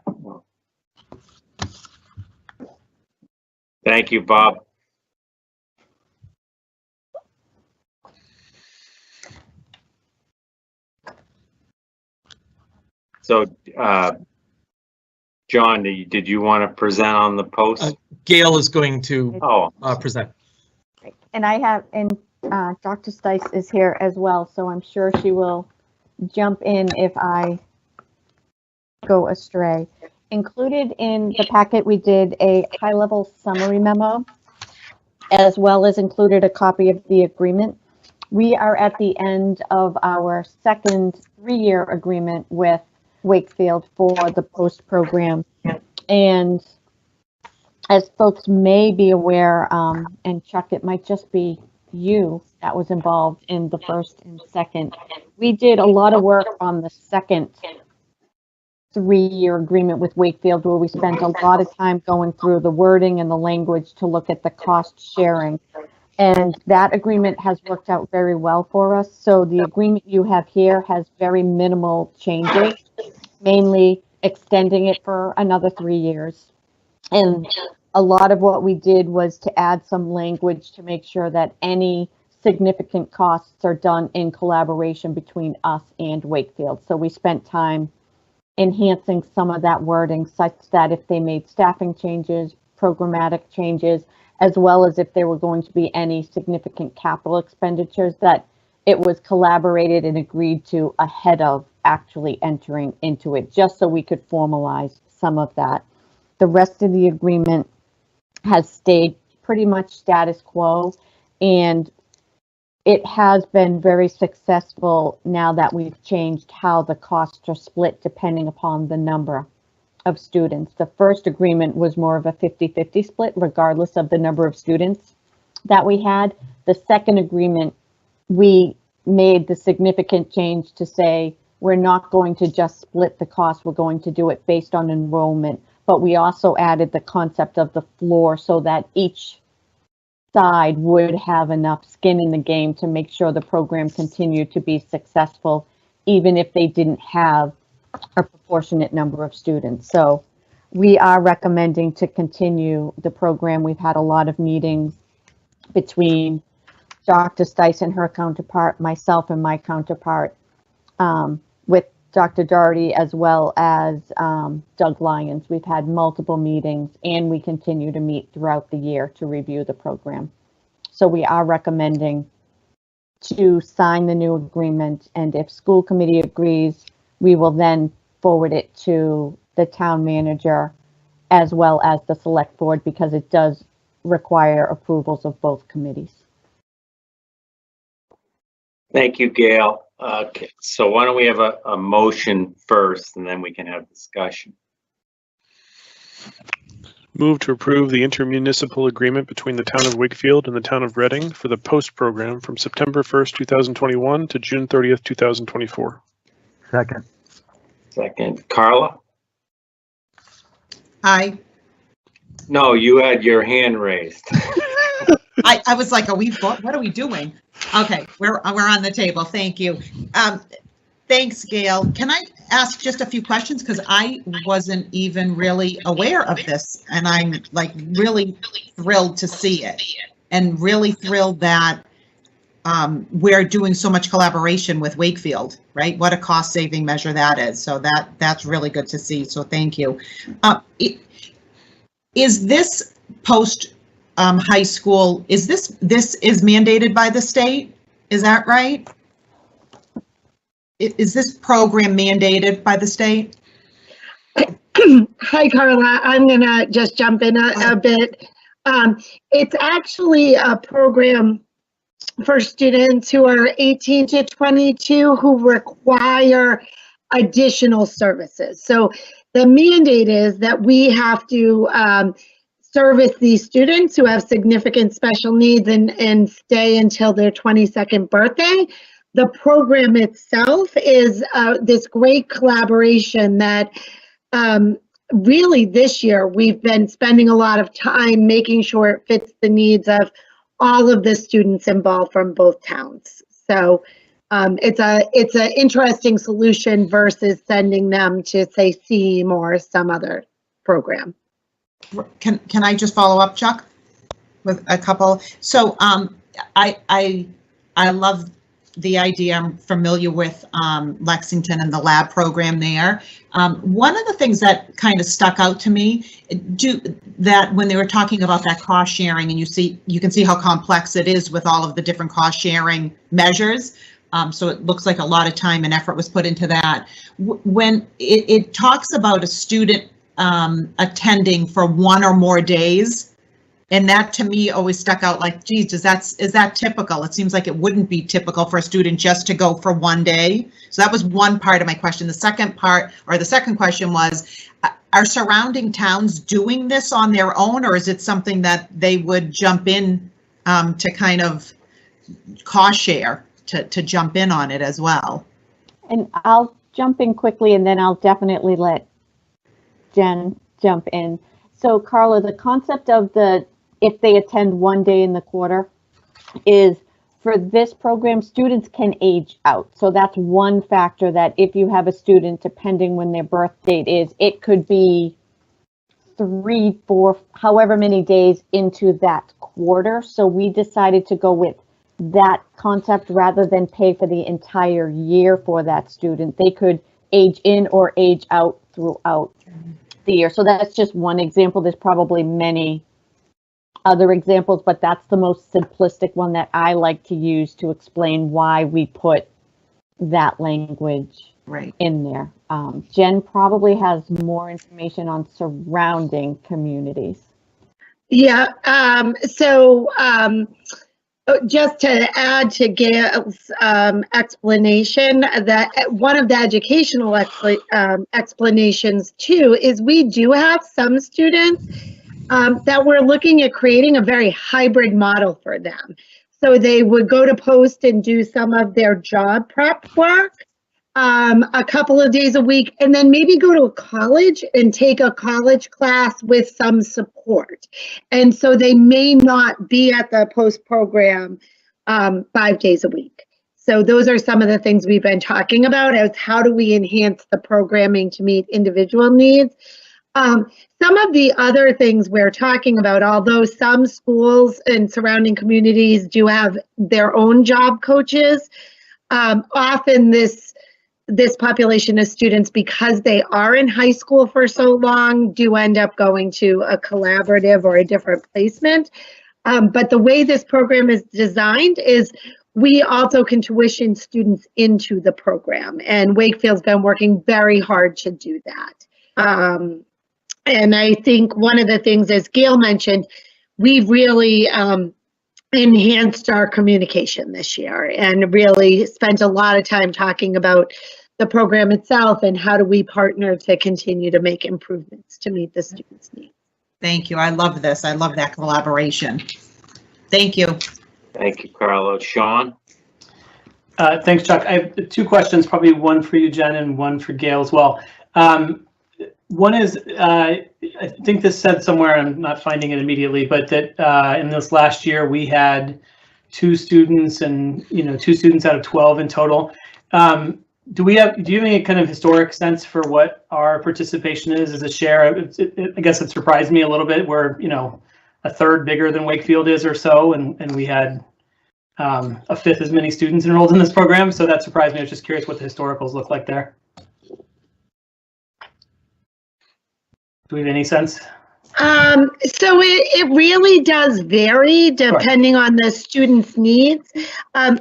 Thank you, Bob. So, John, did you want to present on the post? Gail is going to Oh, present. And I have, and Dr. Stice is here as well, so I'm sure she will jump in if I go astray. Included in the packet, we did a high-level summary memo, as well as included a copy of the agreement. We are at the end of our second 3-year agreement with Wakefield for the post program. And as folks may be aware, and Chuck, it might just be you that was involved in the first and second. We did a lot of work on the second 3-year agreement with Wakefield, where we spent a lot of time going through the wording and the language to look at the cost sharing. And that agreement has worked out very well for us. So the agreement you have here has very minimal changes, mainly extending it for another 3 years. And a lot of what we did was to add some language to make sure that any significant costs are done in collaboration between us and Wakefield. So we spent time enhancing some of that wording such that if they made staffing changes, programmatic changes, as well as if there were going to be any significant capital expenditures, that it was collaborated and agreed to ahead of actually entering into it, just so we could formalize some of that. The rest of the agreement has stayed pretty much status quo, and it has been very successful now that we've changed how the costs are split depending upon the number of students. The first agreement was more of a 50-50 split, regardless of the number of students that we had. The second agreement, we made the significant change to say, we're not going to just split the cost, we're going to do it based on enrollment. But we also added the concept of the floor so that each side would have enough skin in the game to make sure the program continued to be successful, even if they didn't have a proportionate number of students. So we are recommending to continue the program. We've had a lot of meetings between Dr. Stice and her counterpart, myself and my counterpart, with Dr. Doherty, as well as Doug Lyons. We've had multiple meetings, and we continue to meet throughout the year to review the program. So we are recommending to sign the new agreement, and if school committee agrees, we will then forward it to the town manager as well as the select board, because it does require approvals of both committees. thank you, Gail. Okay, so why don't we have a motion first, and then we can have discussion. Move to approve the intermunicipal agreement between the town of Wakefield and the town of Reading for the post program from September 1st, 2021 to June 30th, 2024. Second. Second, Carla? Aye. No, you had your hand raised. I was like, what are we doing? Okay, we're on the table. Thank you. Thanks, Gail. Can I ask just a few questions? Because I wasn't even really aware of this, and I'm like really thrilled to see it, and really thrilled that we're doing so much collaboration with Wakefield, right? What a cost-saving measure that is. So that's really good to see. So thank you. Is this post high school? Is this is mandated by the state? Is that right? Is this program mandated by the state? Hi, Carla. I'm going to just jump in a bit. It's actually a program for students who are 18 to 22 who require additional services. So the mandate is that we have to service these students who have significant special needs and stay until their 22nd birthday. the program itself is this great collaboration that really this year we've been spending a lot of time making sure it fits the needs of all of the students involved from both towns. So it's an interesting solution versus sending them to, say, SEAM or some other program. Can I just follow up, Chuck, with a couple? So I love the idea. I'm familiar with Lexington and the lab program there. One of the things that kind of stuck out to me, that when they were talking about that cost sharing, and you can see how complex it is with all of the different cost sharing measures. So it looks like a lot of time and effort was put into that. When it talks about a student attending for 1 or more days, and that to me always stuck out like, geez, is that typical? It seems like it wouldn't be typical for a student just to go for 1 day. So that was one part of my question. The second part, or the second question was, are surrounding towns doing this on their own, or is it something that they would jump in to kind of cost share to jump in on it as well? And I'll jump in quickly, and then I'll definitely let Jen jump in. So Carla, the concept of if they attend 1 day in the quarter is, for this program, students can age out. So that's one factor, that if you have a student, depending when their birth date is, it could be 3, 4, however many days into that quarter. So we decided to go with that concept rather than pay for the entire year for that student. They could age in or age out throughout the year. So that's just one example. There's probably many other examples, but that's the most simplistic one that I like to use to explain why we put that language in there. Jen probably has more information on surrounding communities. Yeah, just to add to Gail's explanation, that one of the educational explanations too is we do have some students that we're looking at creating a very hybrid model for them. So they would go to post and do some of their job prep work a couple of days a week, and then maybe go to a college and take a college class with some support. And so they may not be at the post program 5 days a week. So those are some of the things we've been talking about, as how do we enhance the programming to meet individual needs. Some of the other things we're talking about, although some schools and surrounding communities do have their own job coaches, often this population of students, because they are in high school for so long, do end up going to a collaborative or a different placement. But the way this program is designed is we also can tuition students into the program, and Wakefield's been working very hard to do that. And I think one of the things, as Gail mentioned, we've really enhanced our communication this year and really spent a lot of time talking about the program itself and how do we partner to continue to make improvements to meet the students' needs. Thank you. I love this. I love that collaboration. Thank you. Thank you, Carlo. Sean? Thanks, Chuck. I have 2 questions, probably one for you, Jen, and one for Gail as well. One is, I think this said somewhere, I'm not finding it immediately, but that in this last year we had 2 students, and 2 students out of 12 in total. Do you have any kind of historic sense for what our participation is as a share? I guess it surprised me a little bit. We're a third bigger than Wakefield is or so, and we had a fifth as many students enrolled in this program, so that surprised me. I was just curious what the historicals look like there. Do we have any sense? So it really does vary depending on the student's needs.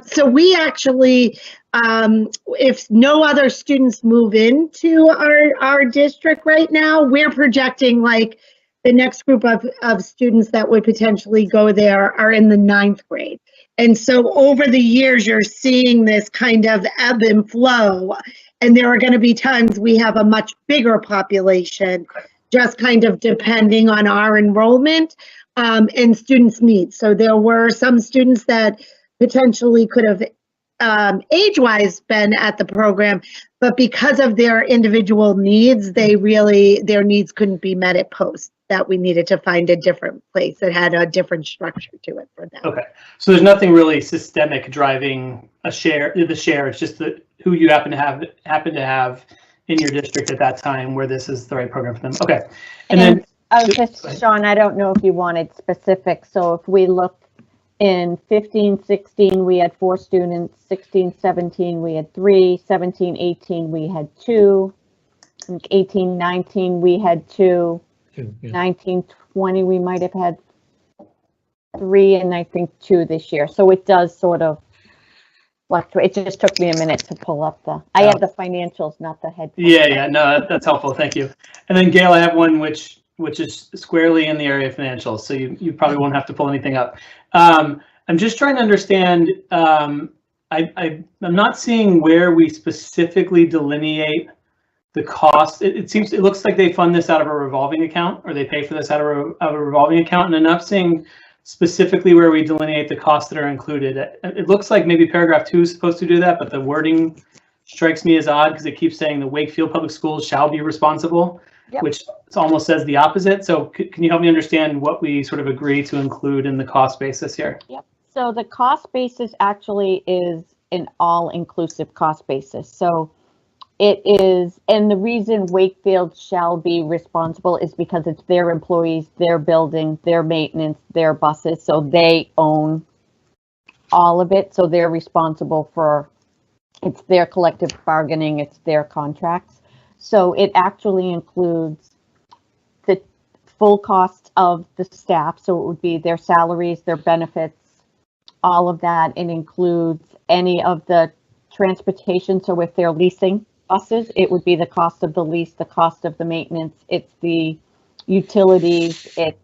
So we actually, if no other students move into our district right now, we're projecting like the next group of students that would potentially go there are in the 9th grade. And so over the years, you're seeing this kind of ebb and flow, and there are going to be times we have a much bigger population, just kind of depending on our enrollment and students' needs. So there were some students that potentially could have age-wise been at the program, but because of their individual needs, their needs couldn't be met at post, that we needed to find a different place that had a different structure to it for them. Okay, so there's nothing really systemic driving the share. It's just who you happen to have in your district at that time where this is the right program for them. Okay, and then Sean, I don't know if you wanted specifics. So if we look in 15-16, we had 4 students. 16-17, we had 3. 17-18, we had 2. 18-19, we had 2. 19-20, we might have had 3, and I think 2 this year. So it does sort of fluctuate. It just took me a minute to pull up I have the financials, not the head. Yeah, no, that's helpful. Thank you. And then Gail, I have one which is squarely in the area of financials, so you probably won't have to pull anything up. I'm just trying to understand. I'm not seeing where we specifically delineate the cost. It looks like they fund this out of a revolving account, or they pay for this out of a revolving account, and I'm not seeing specifically where we delineate the costs that are included. It looks like maybe paragraph 2 is supposed to do that, but the wording strikes me as odd because it keeps saying the Wakefield Public Schools shall be responsible, which almost says the opposite. So can you help me understand what we sort of agree to include in the cost basis here? Yep. So the cost basis actually is an all-inclusive cost basis. So it is, and the reason Wakefield shall be responsible is because it's their employees, their building, their maintenance, their buses. So they own all of it. So they're responsible for, it's their collective bargaining, it's their contracts. So it actually includes the full cost of the staff. So it would be their salaries, their benefits, all of that. It includes any of the transportation. So if they're leasing buses, it would be the cost of the lease, the cost of the maintenance, it's the utilities, it's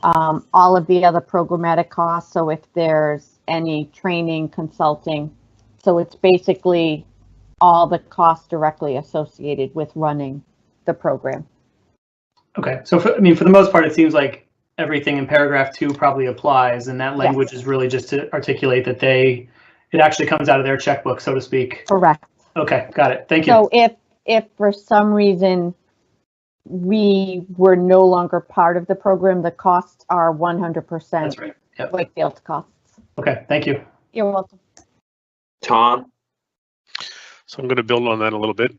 all of the other programmatic costs. So if there's any training, consulting, so it's basically all the costs directly associated with running the program. Okay, so for the most part, it seems like everything in paragraph 2 probably applies, and that language is really just to articulate that it actually comes out of their checkbook, so to speak. Correct. Okay, got it. Thank you. So if for some reason we were no longer part of the program, the costs are 100%. That's right. Yep. Wakefield costs. Okay, thank you. You're welcome. Tom? So I'm going to build on that a little bit.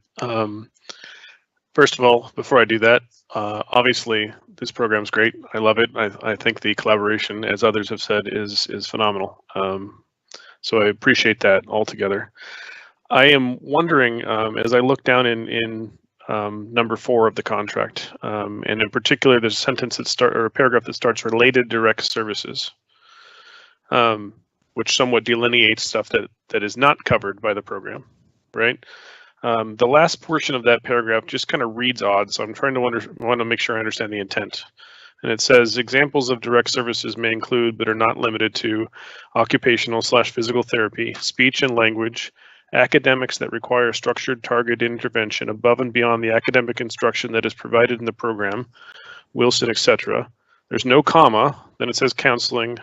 First of all, before I do that, obviously this program's great. I love it. I think the collaboration, as others have said, is phenomenal. So I appreciate that altogether. I am wondering, as I look down in number 4 of the contract, and in particular, there's a sentence or a paragraph that starts related direct services, which somewhat delineates stuff that is not covered by the program, right? The last portion of that paragraph just kind of reads odd, so I'm trying to want to make sure I understand the intent. And it says examples of direct services may include, but are not limited to, occupational/physical therapy, speech and language, academics that require structured targeted intervention above and beyond the academic instruction that is provided in the program, Wilson, etc. There's no comma, then it says counseling,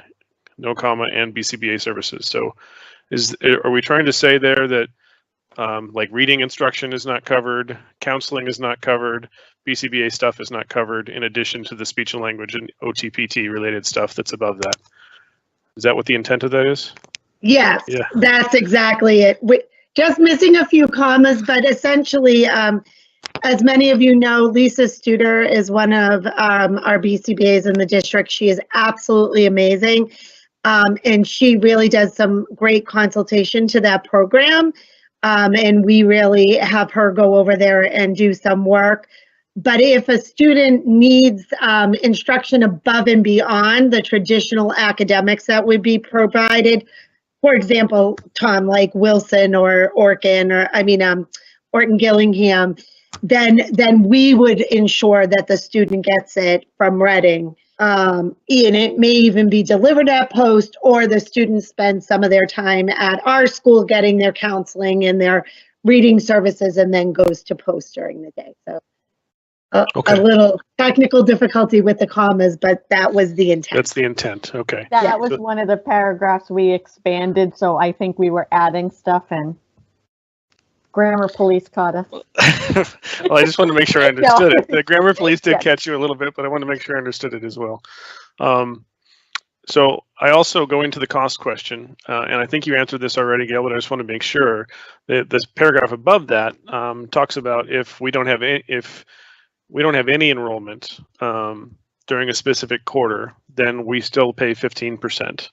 no comma, and BCBA services. So are we trying to say there that like reading instruction is not covered, counseling is not covered, BCBA stuff is not covered, in addition to the speech and language and OTPT related stuff that's above that? Is that what the intent of that is? Yes, Yeah. That's exactly it. Just missing a few commas, but essentially, as many of you know, Lisa Studer is one of our BCBAs in the district. She is absolutely amazing, and she really does some great consultation to that program, and we really have her go over there and do some work. But if a student needs instruction above and beyond the traditional academics that would be provided, for example, Tom, like Wilson or Orton Gillingham, then we would ensure that the student gets it from Reading. And it may even be delivered at post, or the students spend some of their time at our school getting their counseling and their reading services, and then goes to post during the day. So a little technical difficulty with the commas, but that was the intent. That's the intent. Okay. That was one of the paragraphs we expanded, so I think we were adding stuff and grammar police caught us. Well, I just wanted to make sure I understood it. The grammar police did catch you a little bit, but I wanted to make sure I understood it as well. So I also go into the cost question, and I think you answered this already, Gail, but I just want to make sure that this paragraph above that talks about if we don't have any enrollment during a specific quarter, then we still pay 15%.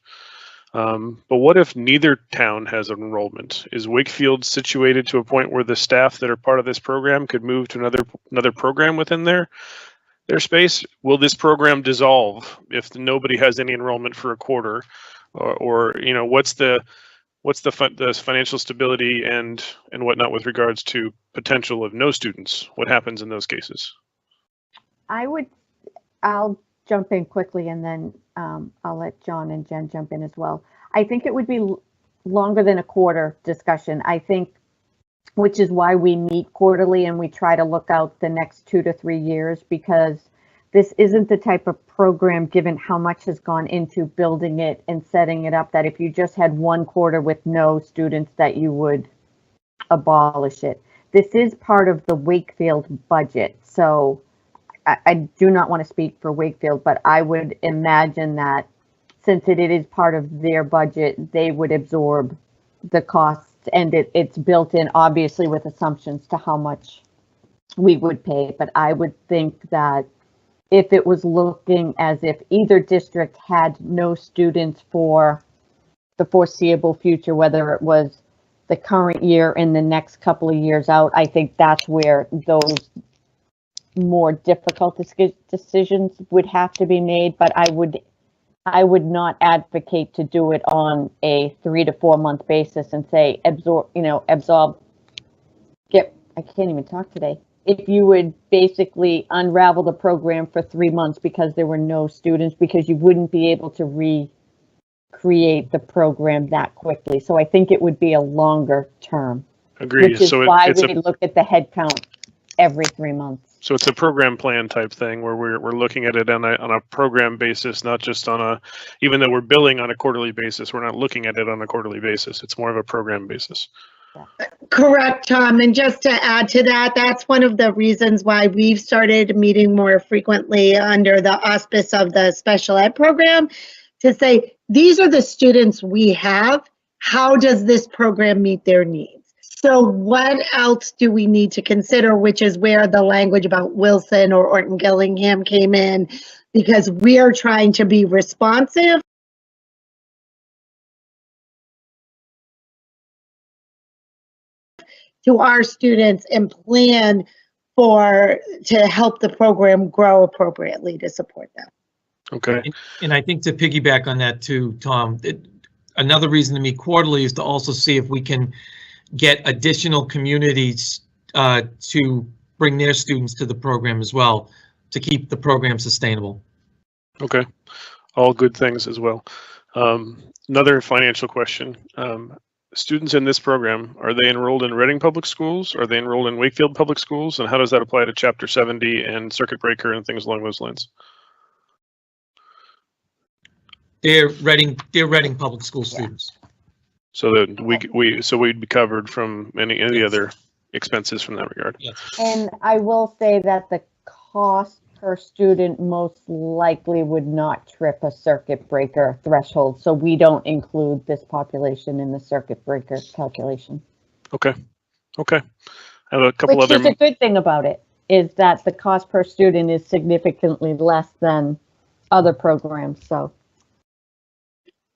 But what if neither town has an enrollment? Is Wakefield situated to a point where the staff that are part of this program could move to another program within their space? Will this program dissolve if nobody has any enrollment for a quarter, or you know, what's the financial stability and whatnot with regards to potential of no students? What happens in those cases? I'll jump in quickly and then I'll let John and Jen jump in as well. I think it would be longer than a quarter discussion. I think, which is why we meet quarterly and we try to look out the next 2 to 3 years, because this isn't the type of program, given how much has gone into building it and setting it up, that if you just had one quarter with no students that you would abolish it. This is part of the Wakefield budget. So I do not want to speak for Wakefield, but I would imagine that since it is part of their budget, they would absorb the costs, and it's built in obviously with assumptions to how much we would pay. But I would think that if it was looking as if either district had no students for the foreseeable future, whether it was the current year and the next couple of years out, I think that's where those more difficult decisions would have to be made. But I would not advocate to do it on a 3 to 4 month basis and say I can't even talk today. If you would basically unravel the program for 3 months because there were no students, because you wouldn't be able to recreate the program that quickly. So I think it would be a longer term. Agreed. Which is why we look at the head count every 3 months. So it's a program plan type thing where we're looking at it on a program basis, not just even though we're billing on a quarterly basis, we're not looking at it on a quarterly basis. It's more of a program basis. Correct, Tom. And just to add to that, that's one of the reasons why we've started meeting more frequently under the auspice of the special ed program, to say, these are the students we have. How does this program meet their needs? So what else do we need to consider, which is where the language about Wilson or Orton Gillingham came in, because we are trying to be responsive to our students and plan to help the program grow appropriately to support them. Okay. And I think to piggyback on that too, Tom, another reason to meet quarterly is to also see if we can get additional communities to bring their students to the program as well, to keep the program sustainable. Okay, all good things as well. Another financial question. Students in this program, are they enrolled in Reading Public Schools? Are they enrolled in Wakefield Public Schools? And how does that apply to Chapter 70 and Circuit Breaker and things along those lines? They're Reading Public School students. So that we'd be covered from any other expenses from that regard. Yes. And I will say that the cost per student most likely would not trip a circuit breaker threshold. So we don't include this population in the circuit breaker calculation. Okay. I have a couple Which other. Is a good thing about it, is that the cost per student is significantly less than other programs. So.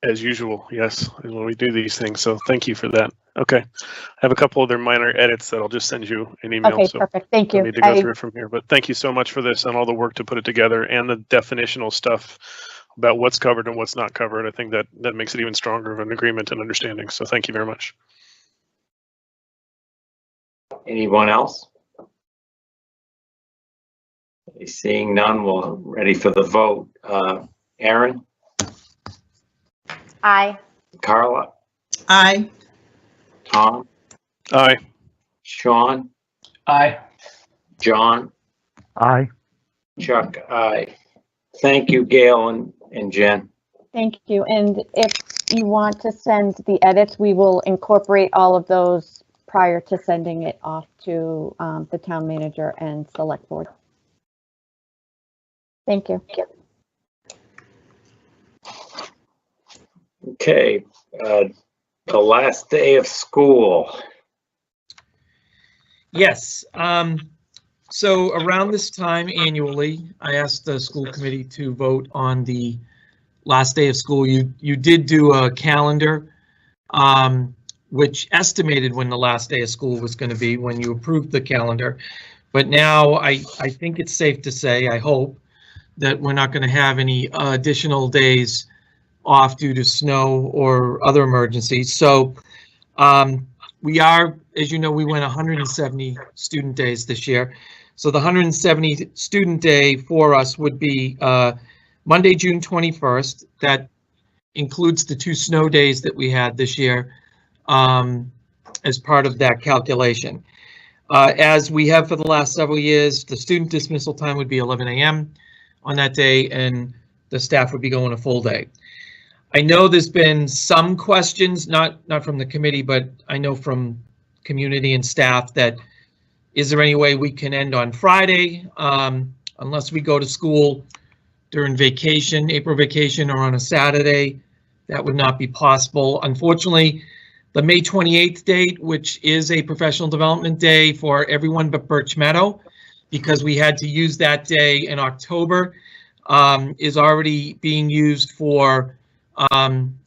As usual, yes, when we do these things. So thank you for that. Okay. I have a couple other minor edits that I'll just send you an email. Okay, so perfect. Thank you. I need to go through it from here, but thank you so much for this and all the work to put it together and the definitional stuff about what's covered and what's not covered. I think that makes it even stronger of an agreement and understanding. So thank you very much. Anyone else? Seeing none, we're ready for the vote. Aaron? Aye. Carla? Aye. Tom? Aye. Sean? Aye. John? Aye. Chuck, aye. Thank you, Gail and Jen. Thank you. And if you want to send the edits, we will incorporate all of those prior to sending it off to the town manager and select board. Thank you. Okay, the last day of school. Yes. So around this time annually, I asked the school committee to vote on the last day of school. You did do a calendar, which estimated when the last day of school was going to be when you approved the calendar. But now I think it's safe to say, I hope, that we're not going to have any additional days off due to snow or other emergencies. So we are, as you know, we went 170 student days this year. So the 170 student day for us would be Monday, June 21st. That includes the 2 snow days that we had this year as part of that calculation. As we have for the last several years, the student dismissal time would be 11 a.m. on that day, and the staff would be going a full day. I know there's been some questions, not from the committee, but I know from community and staff that, is there any way we can end on Friday? Unless we go to school during vacation, April vacation, or on a Saturday, that would not be possible. Unfortunately, the May 28th date, which is a professional development day for everyone but Birch Meadow, because we had to use that day in October, is already being used for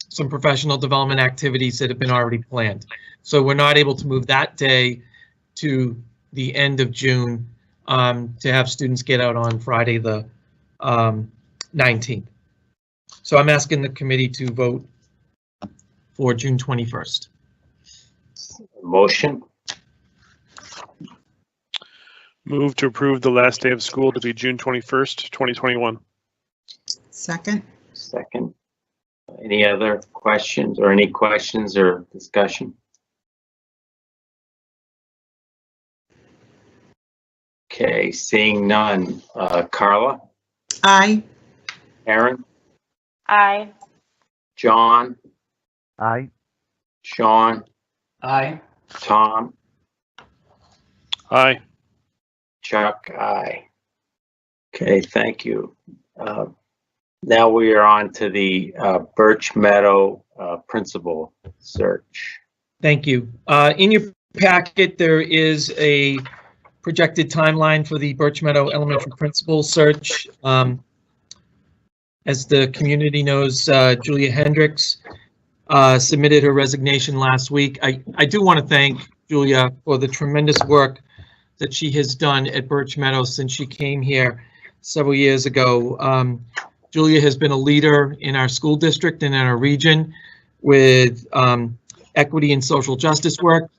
some professional development activities that have been already planned. So we're not able to move that day to the end of June to have students get out on Friday the 19th. So I'm asking the committee to vote for June 21st. Motion? Move to approve the last day of school to be June 21st, 2021. Second. Second. Any other questions or discussion? Okay, seeing none. Carla? Aye. Aaron? Aye. John? Aye. Sean? Aye. Tom? Aye. Chuck? Aye. Okay, thank you. Now we are on to the Birch Meadow principal search. Thank you. In your packet, there is a projected timeline for the Birch Meadow Elementary Principal search. As the community knows, Julia Hendricks submitted her resignation last week. I do want to thank Julia for the tremendous work that she has done at Birch Meadow since she came here several years ago. Julia has been a leader in our school district and in our region with equity and social justice work.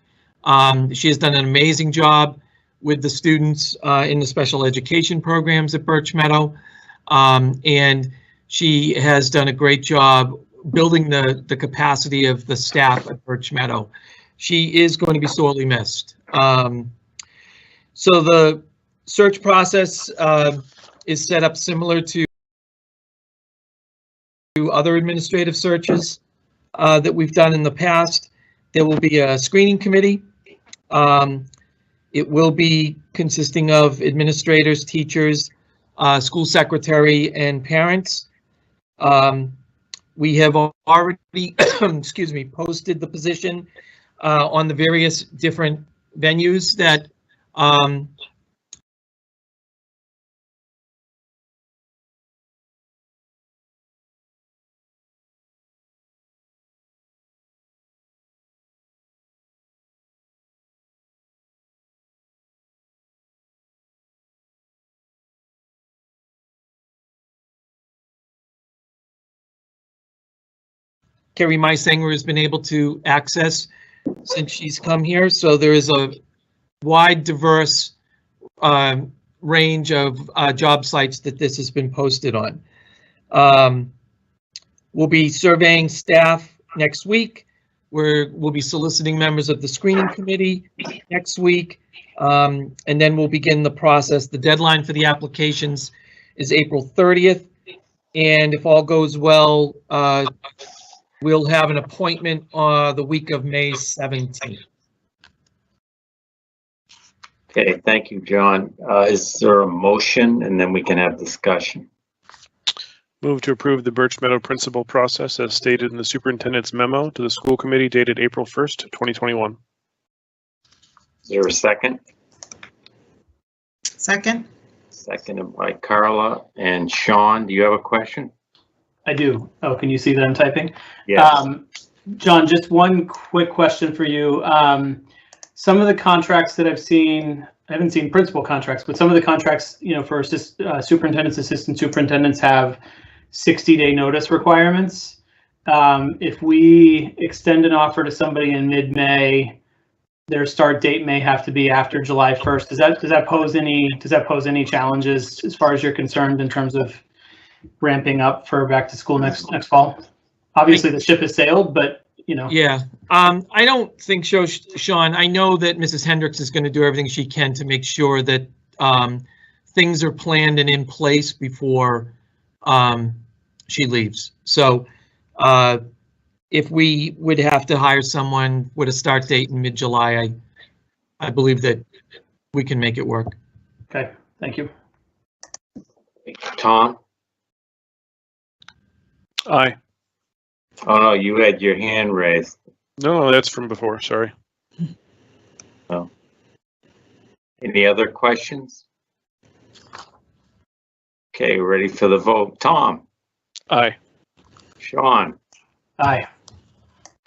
She has done an amazing job with the students in the special education programs at Birch Meadow. And she has done a great job building the capacity of the staff at Birch Meadow. She is going to be sorely missed. So the search process is set up similar to other administrative searches that we've done in the past. There will be a screening committee. It will be consisting of administrators, teachers, school secretary, and parents. We have already, excuse me, posted the position on the various different venues that Carrie Meisinger has been able to access since she's come here. So there is a wide, diverse range of job sites that this has been posted on. We'll be surveying staff next week. We'll be soliciting members of the screening committee next week. And then we'll begin the process. The deadline for the applications is April 30th. And if all goes well, we'll have an appointment the week of May 17th. Okay, thank you, John. Is there a motion, and then we can have discussion? Move to approve the Birch Meadow principal process as stated in the superintendent's memo to the school committee dated April 1st, 2021. Is there a second? Second? Seconded by Carla. And Sean, do you have a question? I do. Oh, can you see that I'm typing? Yes. John, just one quick question for you. Some of the contracts that I've seen, I haven't seen principal contracts, but some of the contracts, you know, for superintendents, assistant superintendents have 60-day notice requirements. If we extend an offer to somebody in mid-May, their start date may have to be after July 1st. Does that pose any challenges as far as you're concerned in terms of ramping up for back to school next fall? Obviously, the ship has sailed, but you know. Yeah, I don't think so, Sean. I know that Mrs. Hendricks is going to do everything she can to make sure that things are planned and in place before she leaves. So if we would have to hire someone with a start date in mid-July, I believe that we can make it work. Okay, thank you. Tom? Aye. Oh, no, you had your hand raised. No, that's from before. Sorry. Oh. Any other questions? Okay, ready for the vote. Tom? Aye. Sean? Aye.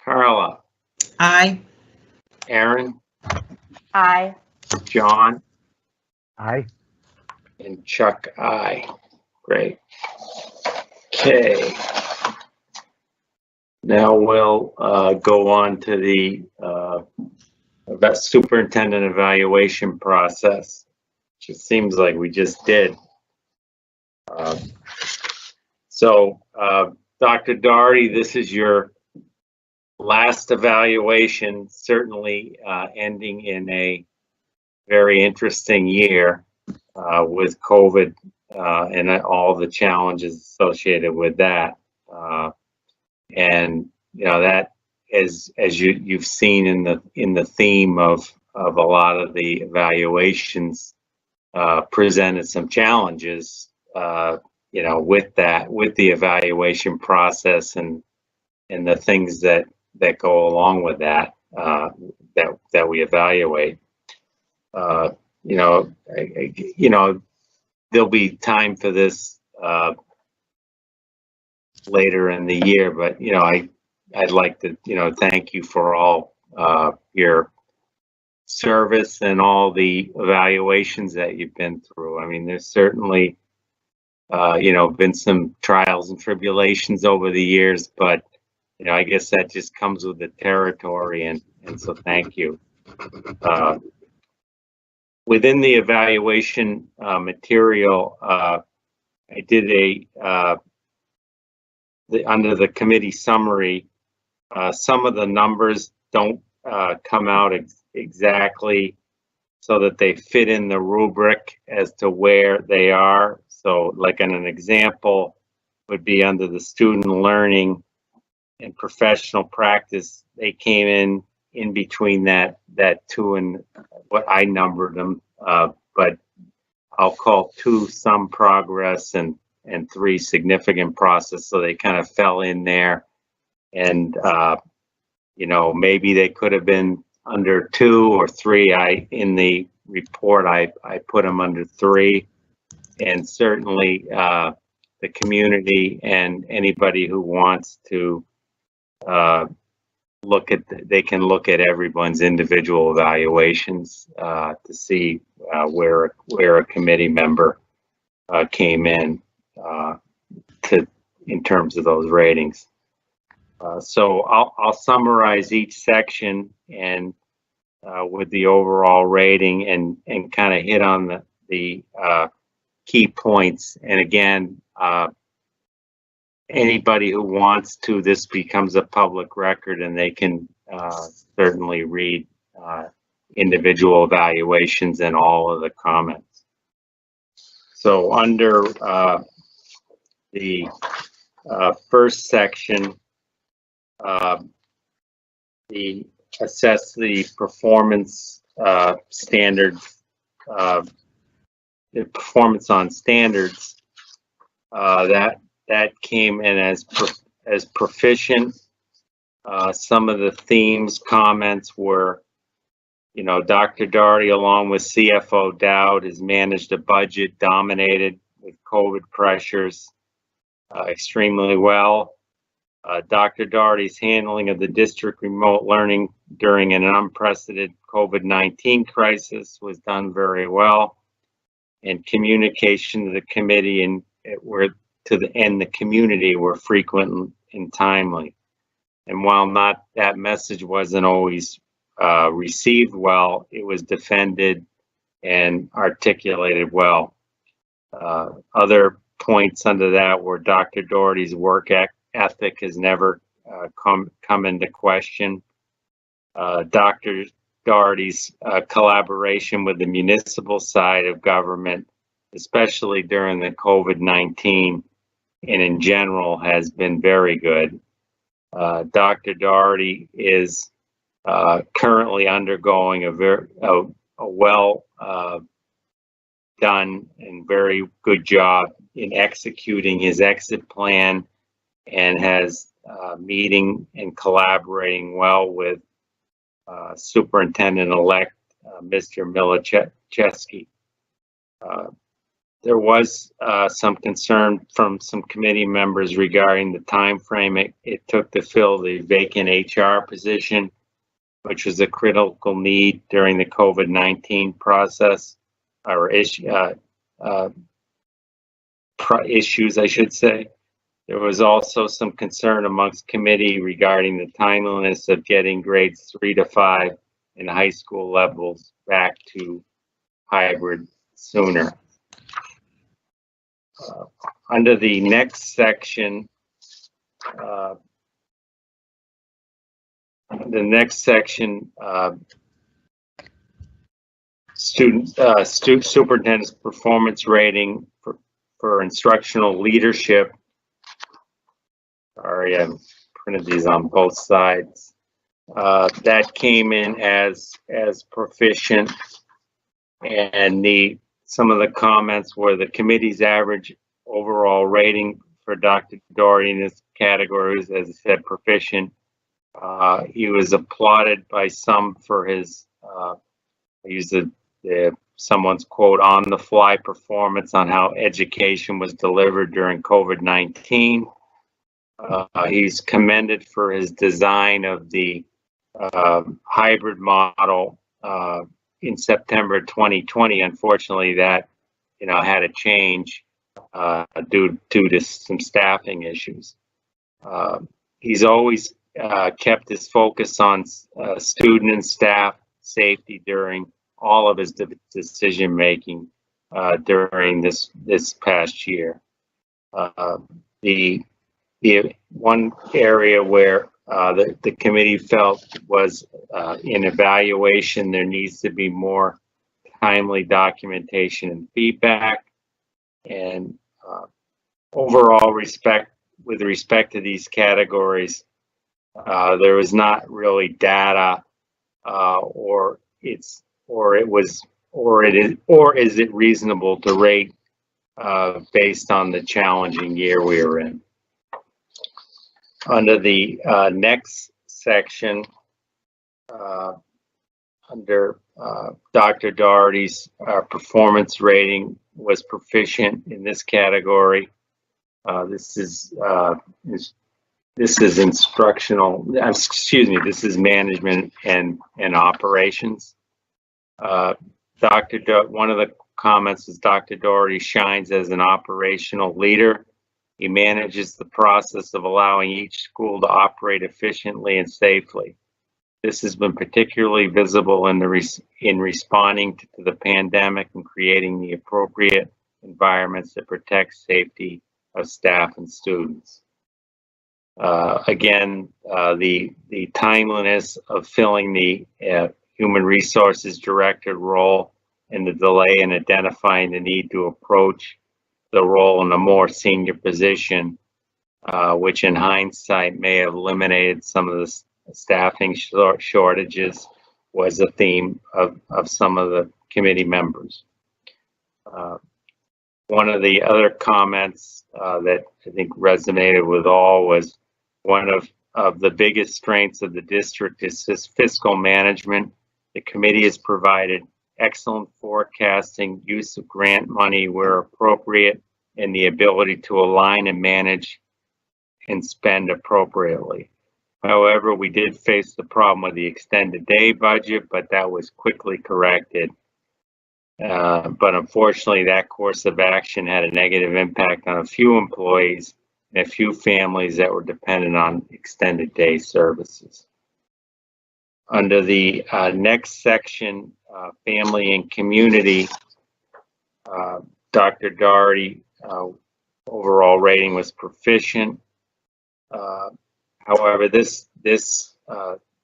Carla? Aye. Aaron? Aye. John? Aye. And Chuck, aye. Great. Okay. Now we'll go on to the superintendent evaluation process, which it seems like we just did. So, Dr. Doherty, this is your last evaluation, certainly ending in a very interesting year with COVID and all the challenges associated with that. And you know that, as you've seen in the theme of a lot of the evaluations, presented some challenges. You know, with the evaluation process and the things that go along with that that we evaluate. You know, there'll be time for this later in the year, but you know, I'd like to, you know, thank you for all your service and all the evaluations that you've been through. I mean, there's certainly you know, been some trials and tribulations over the years, but you know, I guess that just comes with the territory, and so thank you. Within the evaluation material, I did under the committee summary, some of the numbers don't come out exactly so that they fit in the rubric as to where they are. So like an example would be under the student learning and professional practice, they came in between that 2 and what I numbered them, but I'll call 2 some progress and 3 significant process. So they kind of fell in there, and you know, maybe they could have been under 2 or 3. In the report, I put them under 3, and certainly the community and anybody who wants to they can look at everyone's individual evaluations to see where a committee member came in in terms of those ratings. So I'll summarize each section and with the overall rating and kind of hit on the key points. And again, anybody who wants to, this becomes a public record, and they can certainly read individual evaluations and all of the comments. So under the first section, the assess the performance standards, the performance on standards, that came in as proficient. Some of the themes, comments were, you know, Dr. Doherty, along with CFO Dowd, has managed a budget dominated with COVID pressures extremely well. Dr. Doherty's handling of the district remote learning during an unprecedented COVID-19 crisis was done very well. And communication to the committee and the community were frequent and timely. And while that message wasn't always received well, it was defended and articulated well. Other points under that were Dr. Doherty's work ethic has never come into question. Dr. Doherty's collaboration with the municipal side of government, especially during the COVID-19 and in general, has been very good. Dr. Doherty is currently undergoing a well done and very good job in executing his exit plan, and has meeting and collaborating well with Superintendent-elect Mr. Milichewski. There was some concern from some committee members regarding the time frame it took to fill the vacant HR position, which was a critical need during the COVID-19 process, or issues, I should say. There was also some concern amongst committee regarding the timeliness of getting grades 3 to 5 in high school levels back to hybrid sooner. Under the next section, superintendent's performance rating for instructional leadership. Sorry, I've printed these on both sides. That came in as proficient, and some of the comments were the committee's average overall rating for Dr. Doherty in this category is, as I said, proficient. He was applauded by some for his, I use someone's quote, on-the-fly performance on how education was delivered during COVID-19. He's commended for his design of the hybrid model in September 2020. Unfortunately, that had to change due to some staffing issues. He's always kept his focus on student and staff safety during all of his decision making during this past year. The one area where the committee felt was in evaluation, there needs to be more timely documentation and feedback, and overall with respect to these categories, there was not really data, or is it reasonable to rate based on the challenging year we were in. Under the next section, under Dr. Doherty's performance rating was proficient in this category. This is instructional. Excuse me. This is management and operations. One of the comments is Dr. Doherty shines as an operational leader. He manages the process of allowing each school to operate efficiently and safely. This has been particularly visible in responding to the pandemic and creating the appropriate environments that protect safety of staff and students. Again, the timeliness of filling the Human Resources Director role and the delay in identifying the need to approach the role in a more senior position, which in hindsight may have eliminated some of the staffing shortages, was a theme of some of the committee members. One of the other comments that I think resonated with all was one of the biggest strengths of the district is this fiscal management. The committee has provided excellent forecasting, use of grant money where appropriate, and the ability to align and manage and spend appropriately. However, we did face the problem with the extended day budget, but that was quickly corrected. But unfortunately, that course of action had a negative impact on a few employees and a few families that were dependent on extended day services. Under the next section, family and community, Dr. Doherty, overall rating was proficient. However, this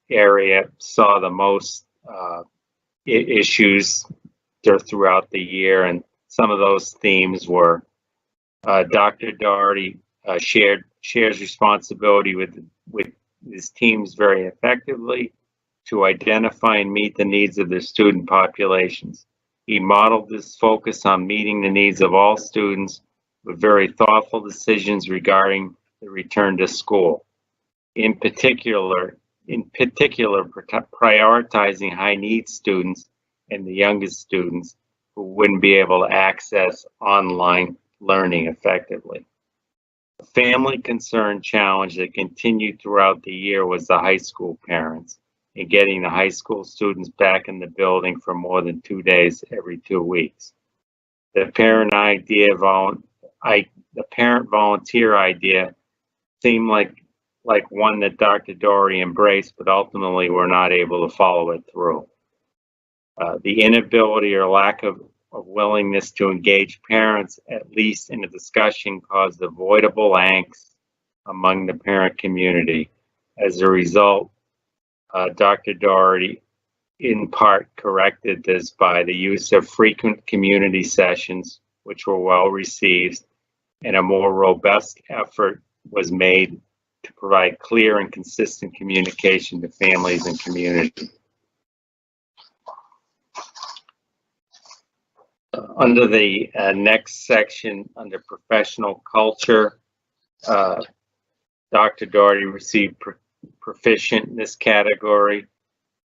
area saw the most issues throughout the year, and some of those themes were Dr. Doherty shares responsibility with his teams very effectively to identify and meet the needs of their student populations. He modeled this focus on meeting the needs of all students with very thoughtful decisions regarding the return to school. In particular, prioritizing high needs students and the youngest students who wouldn't be able to access online learning effectively. A family concern challenge that continued throughout the year was the high school parents and getting the high school students back in the building for more than 2 days every 2 weeks. The parent volunteer idea seemed like one that Dr. Doherty embraced, but ultimately we're not able to follow it through. The inability or lack of willingness to engage parents, at least in a discussion, caused avoidable angst among the parent community. As a result, Dr. Doherty in part corrected this by the use of frequent community sessions, which were well received, and a more robust effort was made to provide clear and consistent communication to families and community. Under the next section, under professional culture, Dr. Doherty received proficient in this category,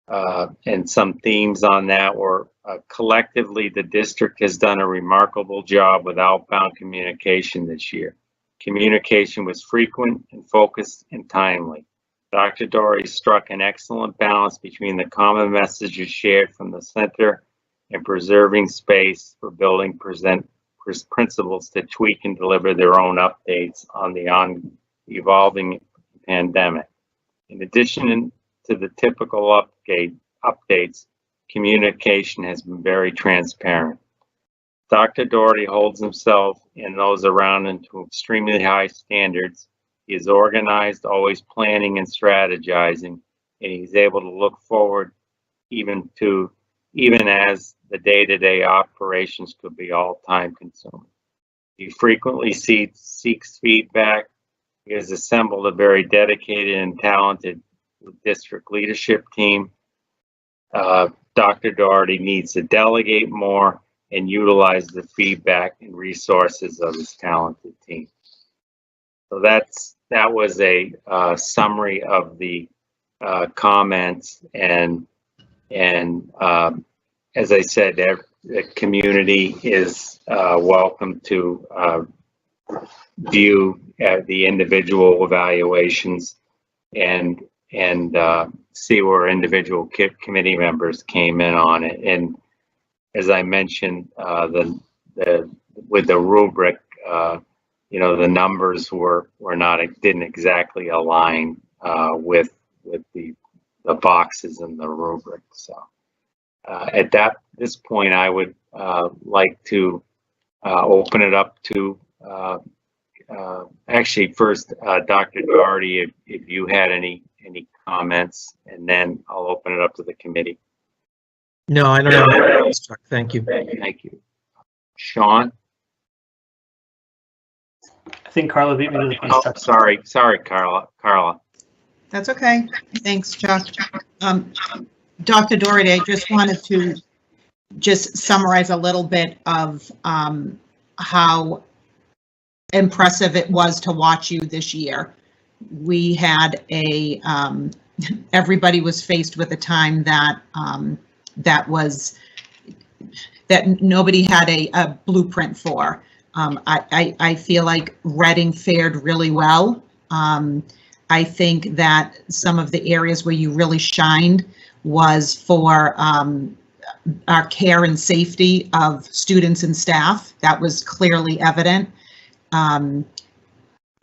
and some themes on that were collectively the district has done a remarkable job with outbound communication this year. Communication was frequent and focused and timely. Dr. Doherty struck an excellent balance between the common messages shared from the center and preserving space for building principals to tweak and deliver their own updates on the evolving pandemic. In addition to the typical updates, communication has been very transparent. Dr. Doherty holds himself and those around him to extremely high standards. He is organized, always planning and strategizing, and he's able to look forward even as the day-to-day operations could be all time consuming. He frequently seeks feedback. He has assembled a very dedicated and talented district leadership team. Dr. Doherty needs to delegate more and utilize the feedback and resources of his talented team. So that was a summary of the comments, and as I said, the community is welcome to view the individual evaluations and see where individual committee members came in on it. And as I mentioned, with the rubric, the numbers didn't exactly align with the boxes in the rubric. So at this point, I would like to open it up to actually, first, Dr. Doherty, if you had any comments, and then I'll open it up to the committee. No, I don't know. Thank you. Thank you. Sean? I think Carla beat me to the punch. Oh, sorry, Carla. That's okay. Thanks, Chuck. Dr. Doherty, I just wanted to just summarize a little bit of how impressive it was to watch you this year. We had everybody was faced with a time that that nobody had a blueprint for. I feel like Reading fared really well. I think that some of the areas where you really shined was for our care and safety of students and staff. That was clearly evident.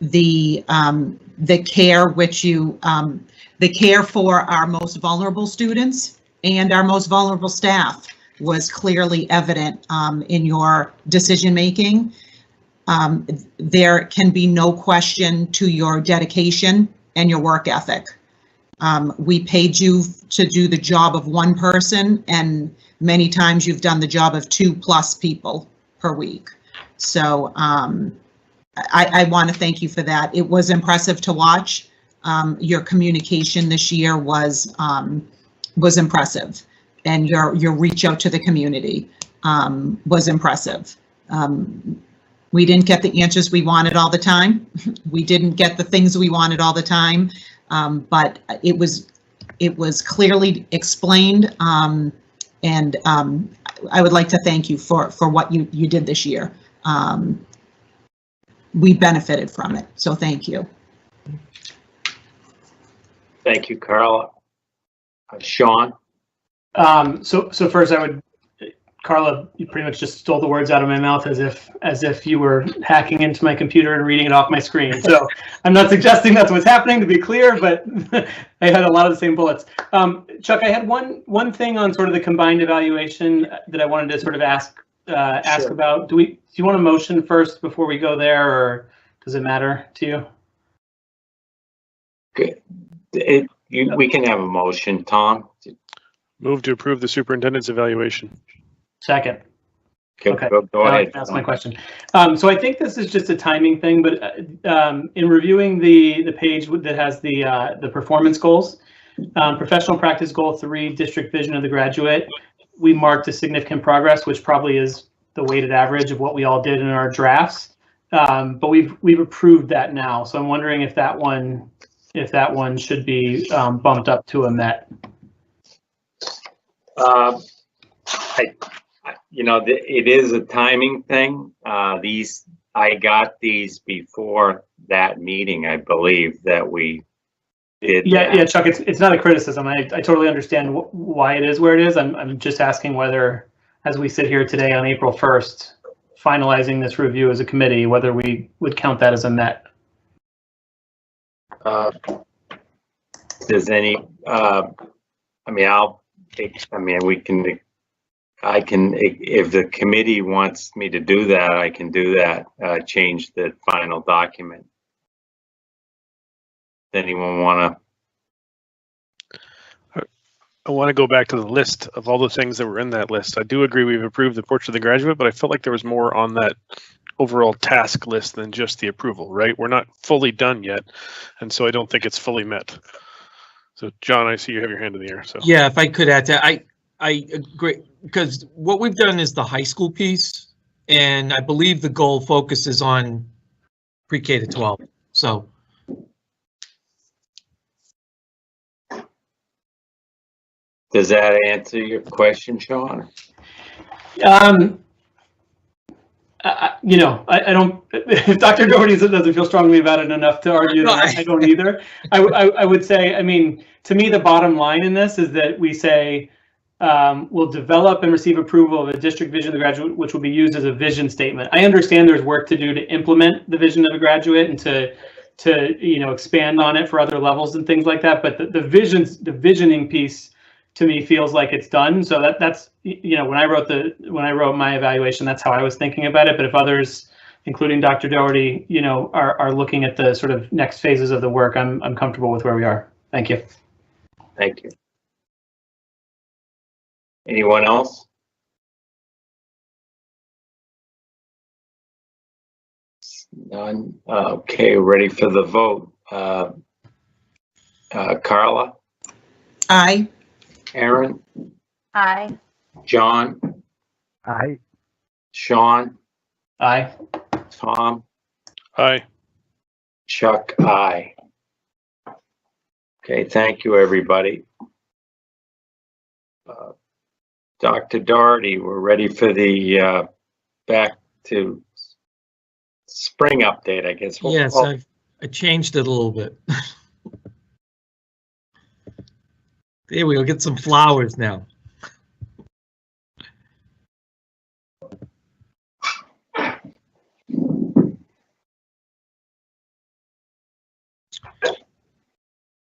The care the care for our most vulnerable students and our most vulnerable staff was clearly evident in your decision making. There can be no question to your dedication and your work ethic. We paid you to do the job of one person, and many times you've done the job of 2+ people per week. So I want to thank you for that. It was impressive to watch. Your communication this year was impressive, and your reach out to the community was impressive. We didn't get the answers we wanted all the time. We didn't get the things we wanted all the time, but it was clearly explained, and I would like to thank you for what you did this year. We benefited from it, so thank you. Thank you, Carla. Sean? So first Carla, you pretty much just stole the words out of my mouth as if you were hacking into my computer and reading it off my screen. So I'm not suggesting that's what's happening, to be clear, but I had a lot of the same bullets. Chuck, I had one thing on sort of the combined evaluation that I wanted to sort of ask Sure. about. Do you want a motion first before we go there, or does it matter to you? Good. We can have a motion, Tom. Move to approve the superintendent's evaluation. Second. Okay. Go ahead. That's my question. So I think this is just a timing thing, but in reviewing the page that has the performance goals, professional practice goal 3, district vision of the graduate, we marked a significant progress, which probably is the weighted average of what we all did in our drafts. But we've approved that now. So I'm wondering if that one should be bumped up to a Met. It is a timing thing. I got these before that meeting, I believe, that we did. Yeah, Chuck, it's not a criticism. I totally understand why it is where it is. I'm just asking whether, as we sit here today on April 1st, finalizing this review as a committee, whether we would count that as a Met. Does any? I can, if the committee wants me to do that, I can do that, change the final document. Does anyone want to? I want to go back to the list of all the things that were in that list. I do agree we've approved the portrait of the graduate, but I felt like there was more on that overall task list than just the approval, right? We're not fully done yet, and so I don't think it's fully met. So John, I see you have your hand in the air. So yeah, if I could add to, I agree, because what we've done is the high school piece, and I believe the goal focuses on pre-K to 12. So. Does that answer your question, Sean? I don't, if Dr. Doherty doesn't feel strongly about it enough to argue that, I don't either. I would say, to me, the bottom line in this is that we say, we'll develop and receive approval of a district vision of the graduate, which will be used as a vision statement. I understand there's work to do to implement the vision of a graduate and to expand on it for other levels and things like that. But the visioning piece to me feels like it's done. So that's when I wrote my evaluation, that's how I was thinking about it. But if others including Dr. Doherty, you know, are looking at the sort of next phases of the work, I'm comfortable with where we are. Thank you. Thank you. Anyone else? None. Okay, ready for the vote. Carla? Aye. Aaron? Aye. John? Aye. Sean? Aye. Tom? Aye. Chuck? Aye. Okay, thank you, everybody. Dr. Doherty, we're ready for the back to spring update, I guess. Yes, I changed it a little bit. There we go, get some flowers now.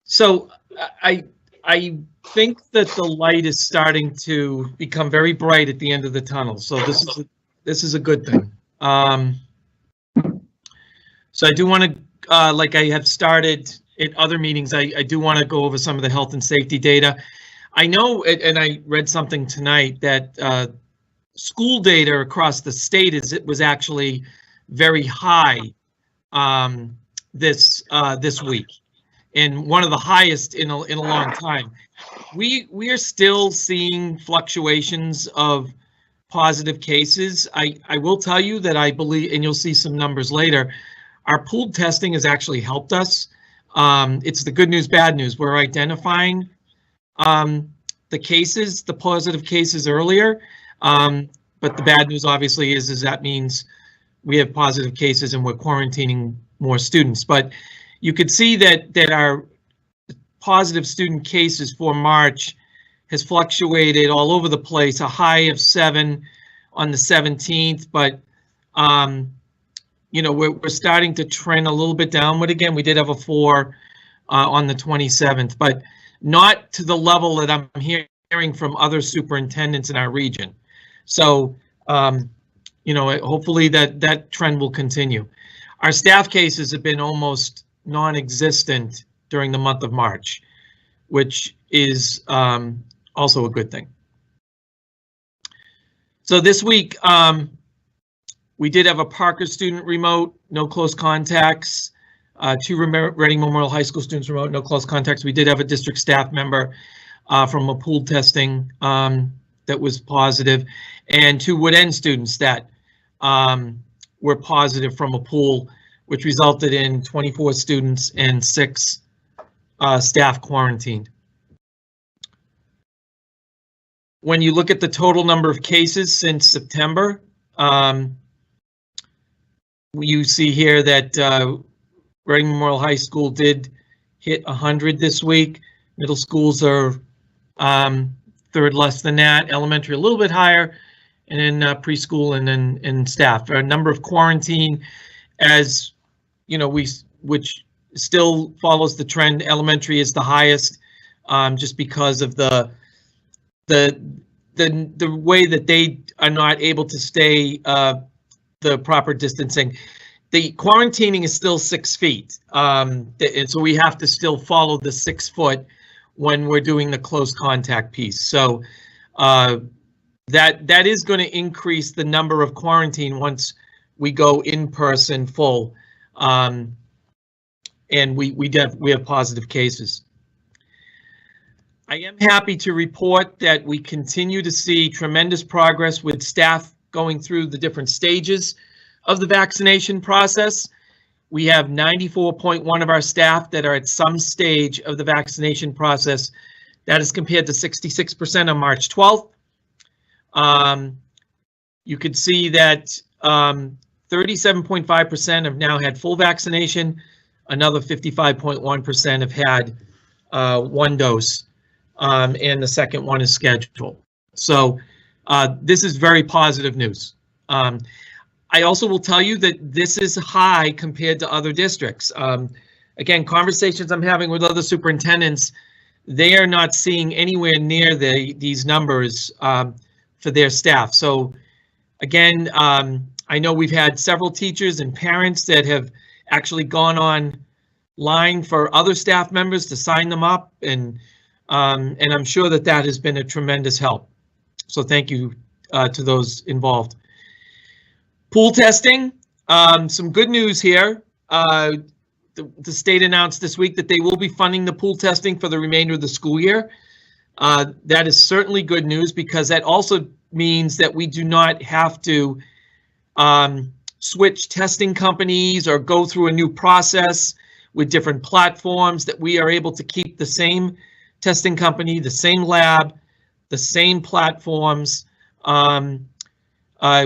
So I think that the light is starting to become very bright at the end of the tunnel. So this is a good thing. So I do want to, like I have started at other meetings, I do want to go over some of the health and safety data. I know, and I read something tonight, that school data across the state was actually very high this week, and one of the highest in a long time. We are still seeing fluctuations of positive cases. I will tell you that I believe, and you'll see some numbers later, our pooled testing has actually helped us. It's the good news, bad news. We're identifying the cases, the positive cases earlier. But the bad news obviously is that means we have positive cases and we're quarantining more students. But you could see that our positive student cases for March has fluctuated all over the place, a high of 7 on the 17th, but you know, we're starting to trend a little bit downward again. We did have a 4 on the 27th, but not to the level that I'm hearing from other superintendents in our region. So, you know, hopefully that trend will continue. Our staff cases have been almost non-existent during the month of March, which is also a good thing. So this week, we did have a Parker student remote, no close contacts. 2 Reading Memorial High School students remote, no close contacts. We did have a district staff member from a pool testing that was positive, and 2 Wood End students that were positive from a pool, which resulted in 24 students and 6 staff quarantined. When you look at the total number of cases since September, you see here that Reading Memorial High School did hit 100 this week. Middle schools are 3rd less than that. Elementary a little bit higher, and then preschool and then in staff. Our number of quarantine, as you know, which still follows the trend. Elementary is the highest, just because of the way that they are not able to stay the proper distancing. The quarantining is still 6 feet, and so we have to still follow the 6 foot when we're doing the close contact piece. So that is going to increase the number of quarantine once we go in person full, and we have positive cases. I am happy to report that we continue to see tremendous progress with staff going through the different stages of the vaccination process. We have 94.1% of our staff that are at some stage of the vaccination process. That is compared to 66% on March 12th. You could see that 37.5% have now had full vaccination. Another 55.1% have had 1 dose, and the second one is scheduled. So this is very positive news. I also will tell you that this is high compared to other districts. Again, conversations I'm having with other superintendents, they are not seeing anywhere near these numbers for their staff. So again, I I know we've had several teachers and parents that have actually gone online for other staff members to sign them up, and I'm sure that that has been a tremendous help. So thank you to those involved. Pool testing, some good news here. The state announced this week that they will be funding the pool testing for the remainder of the school year. That is certainly good news, because that also means that we do not have to switch testing companies or go through a new process with different platforms, that we are able to keep the same testing company, the same lab, the same platforms.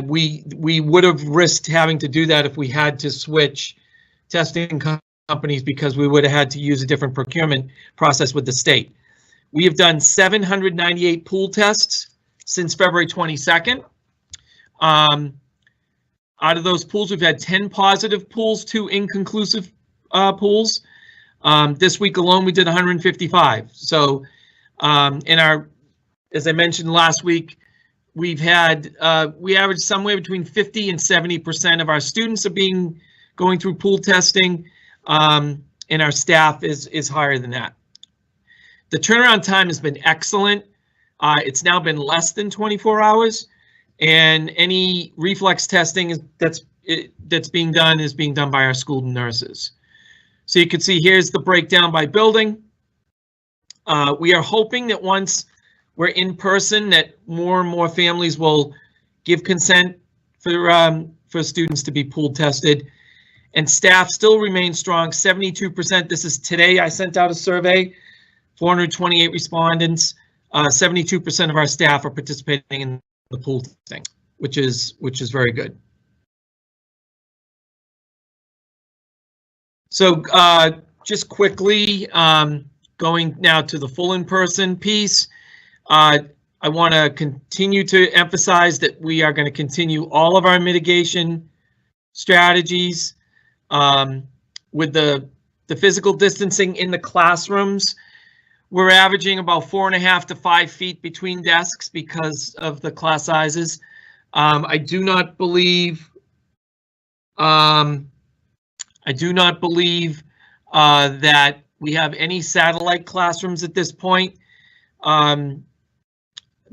We would have risked having to do that if we had to switch testing companies, because we would have had to use a different procurement process with the state. We have done 798 pool tests since February 22nd. Out of those pools, we've had 10 positive pools, 2 inconclusive pools. This week alone, we did 155. So as I mentioned last week, we've had, we average somewhere between 50 and 70% of our students are going through pool testing, and our staff is higher than that. The turnaround time has been excellent. It's now been less than 24 hours, and any reflex testing that's being done is being done by our school nurses. So you can see here's the breakdown by building. We are hoping that once we're in person, that more and more families will give consent for students to be pool tested. And staff still remains strong, 72%. This is today. I sent out a survey, 428 respondents. 72% of our staff are participating in the pool testing, which is very good. So just quickly, going now to the full in-person piece, I want to continue to emphasize that we are going to continue all of our mitigation strategies. With the physical distancing in the classrooms, we're averaging about 4.5 to 5 feet between desks because of the class sizes. I do not believe that we have any satellite classrooms at this point.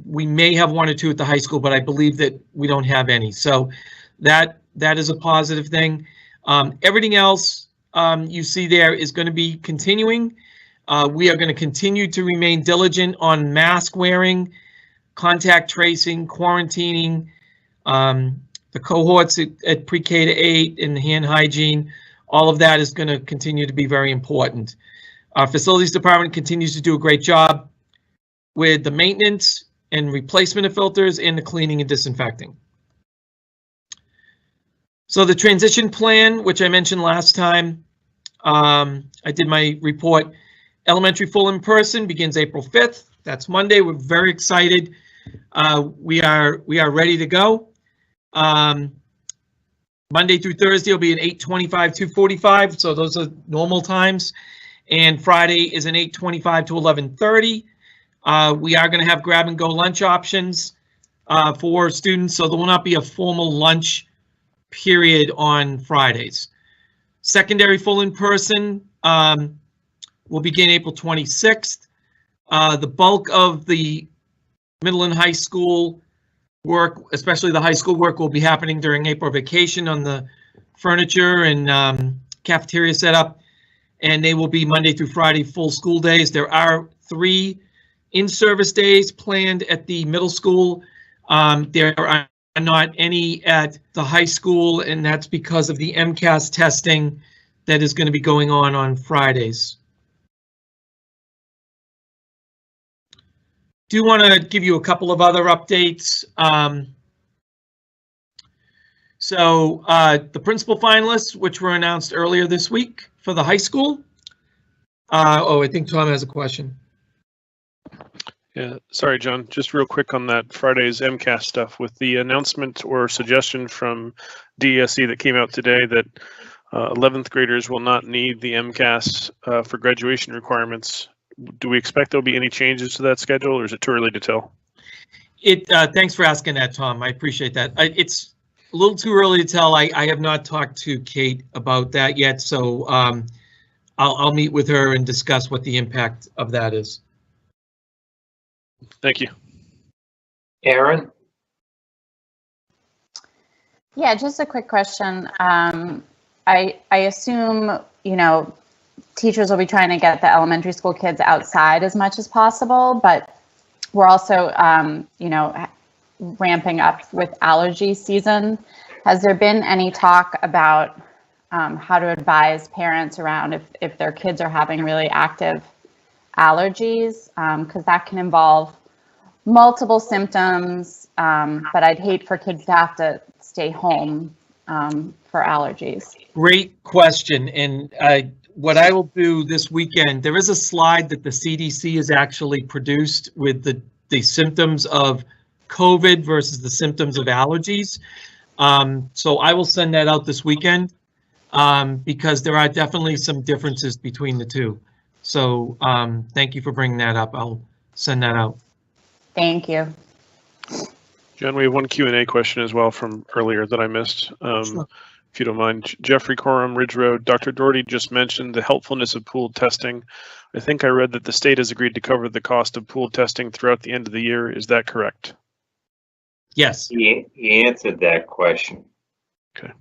We may have 1 or 2 at the high school, but I believe that we don't have any. So that is a positive thing. Everything else you see there is going to be continuing. We are going to continue to remain diligent on mask wearing, contact tracing, quarantining, the cohorts at pre-K to 8 and hand hygiene. All of that is going to continue to be very important. Our facilities department continues to do a great job with the maintenance and replacement of filters and the cleaning and disinfecting. So the transition plan, which I mentioned last time, I did my report. Elementary full in person begins April 5th. That's Monday. We're very excited. We are ready to go. Monday through Thursday will be an 8:25 to 2:45. So those are normal times. And Friday is an 8:25 to 11:30. We are going to have grab and go lunch options for students. So there will not be a formal lunch period on Fridays. Secondary full in person will begin April 26th. The bulk of the middle and high school work, especially the high school work, will be happening during April vacation on the furniture and cafeteria setup, and they will be Monday through Friday full school days. There are 3 in-service days planned at the middle school. There are not any at the high school, and that's because of the MCAS testing that is going to be going on Fridays. Do want to give you a couple of other updates. The principal finalists, which were announced earlier this week for the high school. I think Tom has a question. Yeah, sorry, John, just real quick on that Friday's MCAS stuff with the announcement or suggestion from DESE that came out today that 11th graders will not need the MCAS for graduation requirements. Do we expect there'll be any changes to that schedule, or is it too early to tell? Thanks for asking that, Tom. I appreciate that. a little too early to tell. I have not talked to Kate about that yet, so I'll meet with her and discuss what the impact of that is. Thank you. Aaron? Yeah, just a quick question. I assume, you know, teachers will be trying to get the elementary school kids outside as much as possible, but we're also, you know, ramping up with allergy season. Has there been any talk about how to advise parents around if their kids are having really active allergies? Because that can involve multiple symptoms, but I'd hate for kids to have to stay home for allergies. Great question. And what I will do this weekend, there is a slide that the CDC has actually produced with the symptoms of COVID versus the symptoms of allergies. So I will send that out this weekend because there are definitely some differences between the two. So thank you for bringing that up. I'll send that out. Thank you. John, we have one Q&A question as well from earlier that I missed. Sure. If you don't mind, Jeffrey Corum, Ridge Road. Dr. Doherty just mentioned the helpfulness of pooled testing. I think I read that the state has agreed to cover the cost of pooled testing throughout the end of the year. Is that correct? Yes. He answered that question. Okay.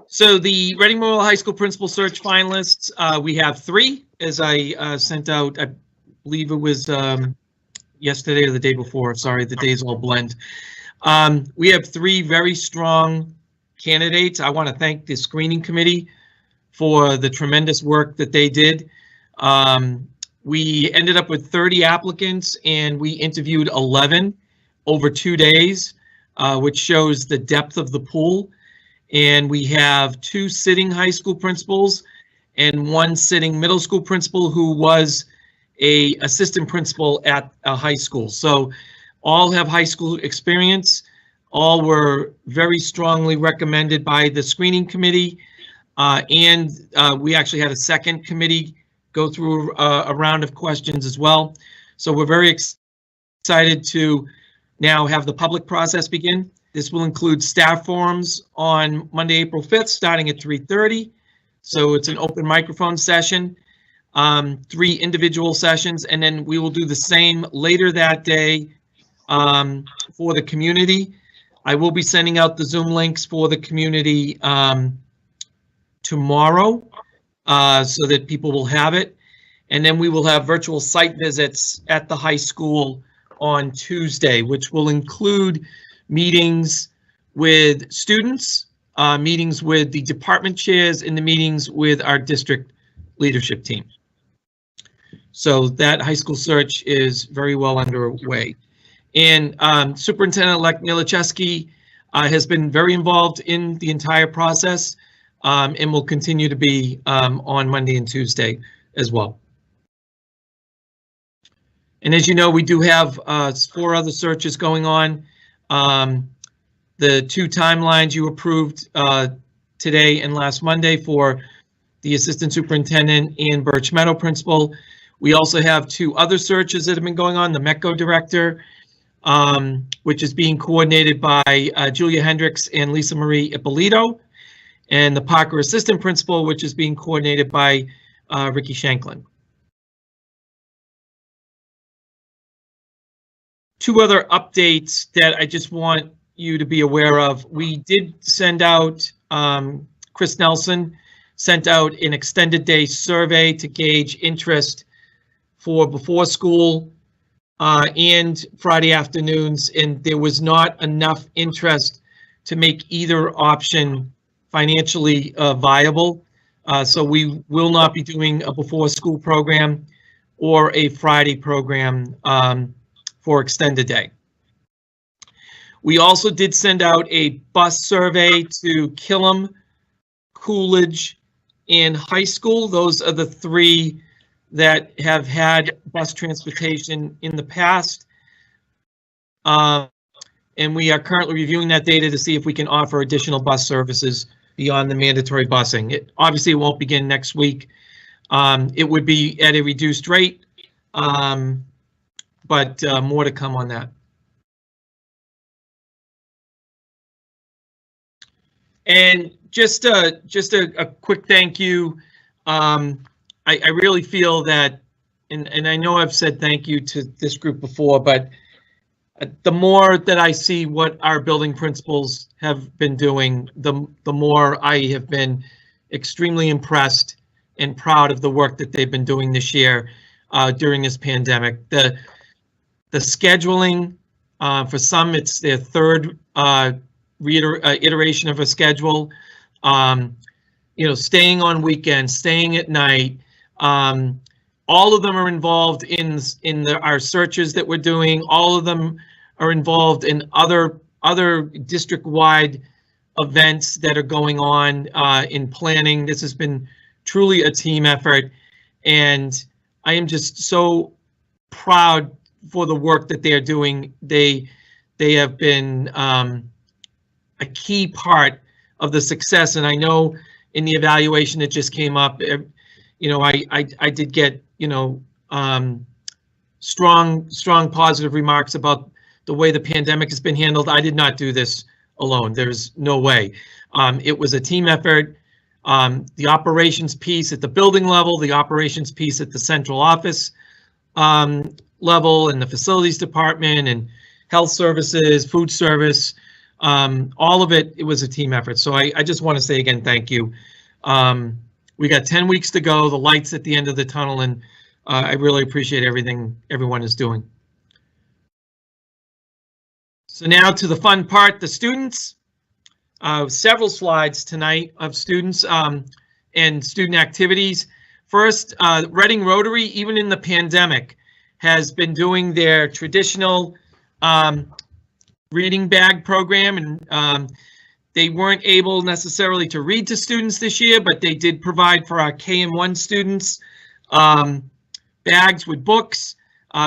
So the Reading Memorial High School Principal Search finalists, we have 3, as I sent out, I believe it was yesterday or the day before. Sorry, the days all blend. We have 3 very strong candidates. I want to thank the screening committee for the tremendous work that they did. We ended up with 30 applicants and we interviewed 11 over 2 days, which shows the depth of the pool. And we have 2 sitting high school principals and 1 sitting middle school principal who was a assistant principal at a high school. So all have high school experience. All were very strongly recommended by the screening committee. And we actually had a second committee go through a round of questions as well. So we're very excited to now have the public process begin. This will include staff forums on Monday, April 5th, starting at 3:30. So it's an open microphone session, 3 individual sessions, and then we will do the same later that day for the community. I will be sending out the Zoom links for the community tomorrow so that people will have it. And then we will have virtual site visits at the high school on Tuesday, which will include meetings with students, meetings with the department chairs, and the meetings with our district leadership team. So that high school search is very well underway. And Superintendent-elect Nilacheski has been very involved in the entire process and will continue to be on Monday and Tuesday as well. And as you know, we do have 4 other searches going on. The 2 timelines you approved today and last Monday for the assistant superintendent and Birch Meadow principal. We also have 2 other searches that have been going on, the METCO director, which is being coordinated by Julia Hendricks and Lisa Marie Ippolito, and the Parker assistant principal, which is being coordinated by Ricky Shanklin. 2 other updates that I just want you to be aware of. We did send out, Chris Nelson sent out an extended day survey to gauge interest for before school and Friday afternoons, and there was not enough interest to make either option financially viable. So we will not be doing a before school program or a Friday program for extended day. We also did send out a bus survey to Killam, Coolidge, and high school. Those are the 3 that have had bus transportation in the past. And we are currently reviewing that data to see if we can offer additional bus services beyond the mandatory busing. Obviously, it won't begin next week. It would be at a reduced rate. but more to come on that. And just a quick thank you. I really feel that, and I know I've said thank you to this group before, but the more that I see what our building principals have been doing, the more I have been extremely impressed and proud of the work that they've been doing this year during this pandemic. The scheduling, for some, it's their third iteration of a schedule. You know, staying on weekends, staying at night. All of them are involved in our searches that we're doing. All of them are involved in other district-wide events that are going on in planning. This has been truly a team effort, and I am just so proud for the work that they are doing. They have been a key part of the success, and I know in the evaluation that just came up, you know, I did get, you know, strong positive remarks about the way the pandemic has been handled. I did not do this alone. There's no way. It was a team effort. The operations piece at the building level, the operations piece at the central office level, and the facilities department, and health services, food service, all of it, it was a team effort. So I just want to say again, thank you. We got 10 weeks to go, the lights at the end of the tunnel, and I really appreciate everything everyone is doing. So now to the fun part, the students. Several slides tonight of students and student activities. First, Reading Rotary, even in the pandemic, has been doing their traditional reading bag program, and they weren't able necessarily to read to students this year, but they did provide for our KM1 students bags with books.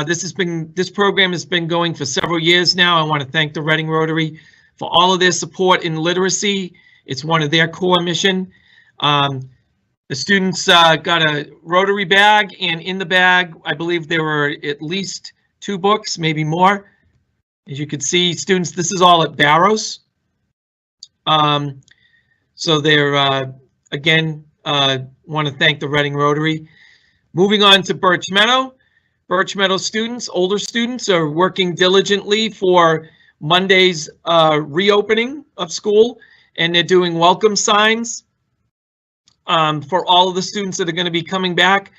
This program has been going for several years now. I want to thank the Reading Rotary for all of their support in literacy. It's one of their core mission. The students got a Rotary bag, and in the bag, I believe there were at least 2 books, maybe more. As you can see, students, this is all at Barrows. So they're, again, want to thank the Reading Rotary. Moving on to Birch Meadow. Birch Meadow students, older students, are working diligently for Monday's reopening of school, and they're doing welcome signs for all of the students that are going to be coming back.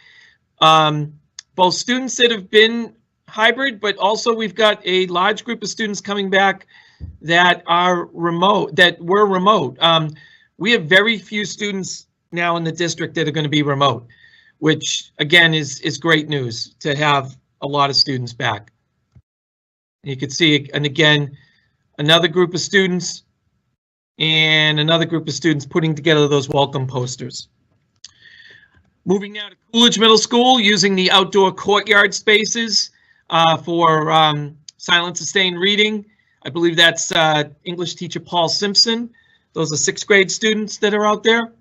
Both students that have been hybrid, but also we've got a large group of students coming back that are remote, that were remote. We have very few students now in the district that are going to be remote, which again is great news to have a lot of students back. You can see, and again, another group of students and another group of students putting together those welcome posters. Moving now to Coolidge Middle School, using the outdoor courtyard spaces for silent sustained reading. I believe that's English teacher Paul Simpson. Those are 6th grade students that are out there.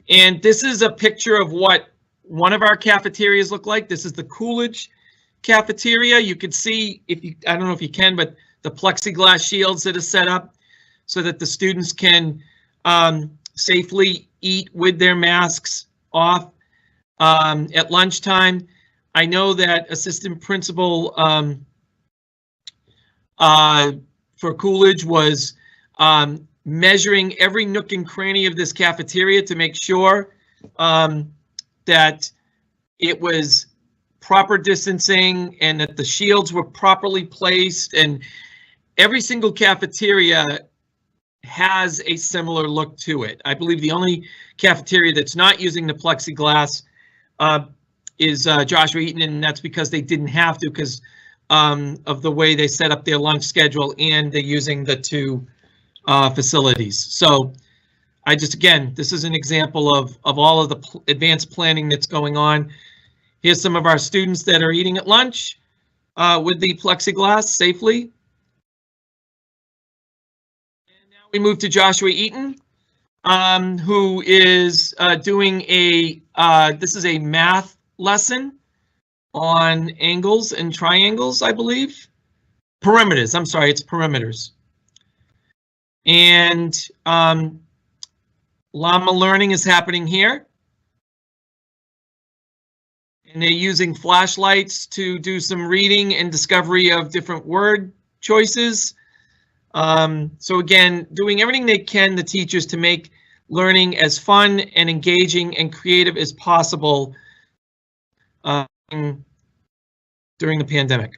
And this is a picture of what one of our cafeterias look like. This is the Coolidge cafeteria. You can see, I don't know if you can, but the plexiglass shields that are set up so that the students can safely eat with their masks off at lunchtime. I know that assistant principal for Coolidge was measuring every nook and cranny of this cafeteria to make sure that it was proper distancing and that the shields were properly placed, and every single cafeteria has a similar look to it. I believe the only cafeteria that's not using the plexiglass is Joshua Eaton, and that's because they didn't have to because of the way they set up their lunch schedule, and they're using the 2 facilities. So I just, again, this is an example of all of the advanced planning that's going on. Here's some of our students that are eating at lunch with the plexiglass safely. And now we move to Joshua Eaton, who is doing this is a math lesson on angles and triangles, I believe. Perimeters, I'm sorry, it's perimeters. And Llama Learning is happening here. And they're using flashlights to do some reading and discovery of different word choices. So again, doing everything they can, the teachers, to make learning as fun and engaging and creative as possible during the pandemic.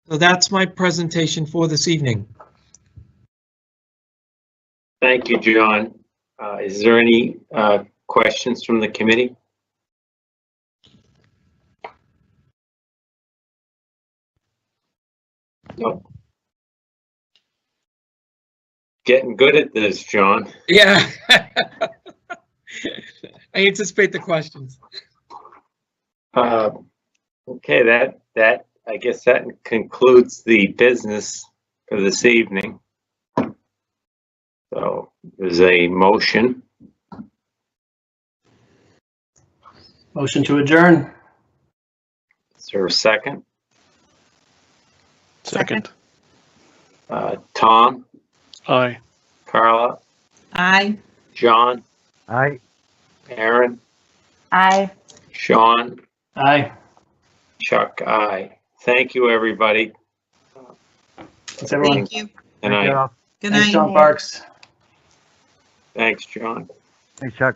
So that's my presentation for this evening. Thank you, John. Is there any questions from the committee? No. Getting good at this, John. Yeah. I anticipate the questions. Okay, that I guess that concludes the business for this evening. So there's a motion. Motion to adjourn. Is there a second? Second. Tom, Aye. Carla, Aye. John, Aye. Aaron, Aye. Sean, Aye. Chuck, aye. Thank you, everybody. Thanks, everyone. Thank you. Good night. Yeah. Good Thanks, night. John Parks. Thanks, John. Thanks, Chuck.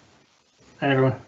Hi, everyone.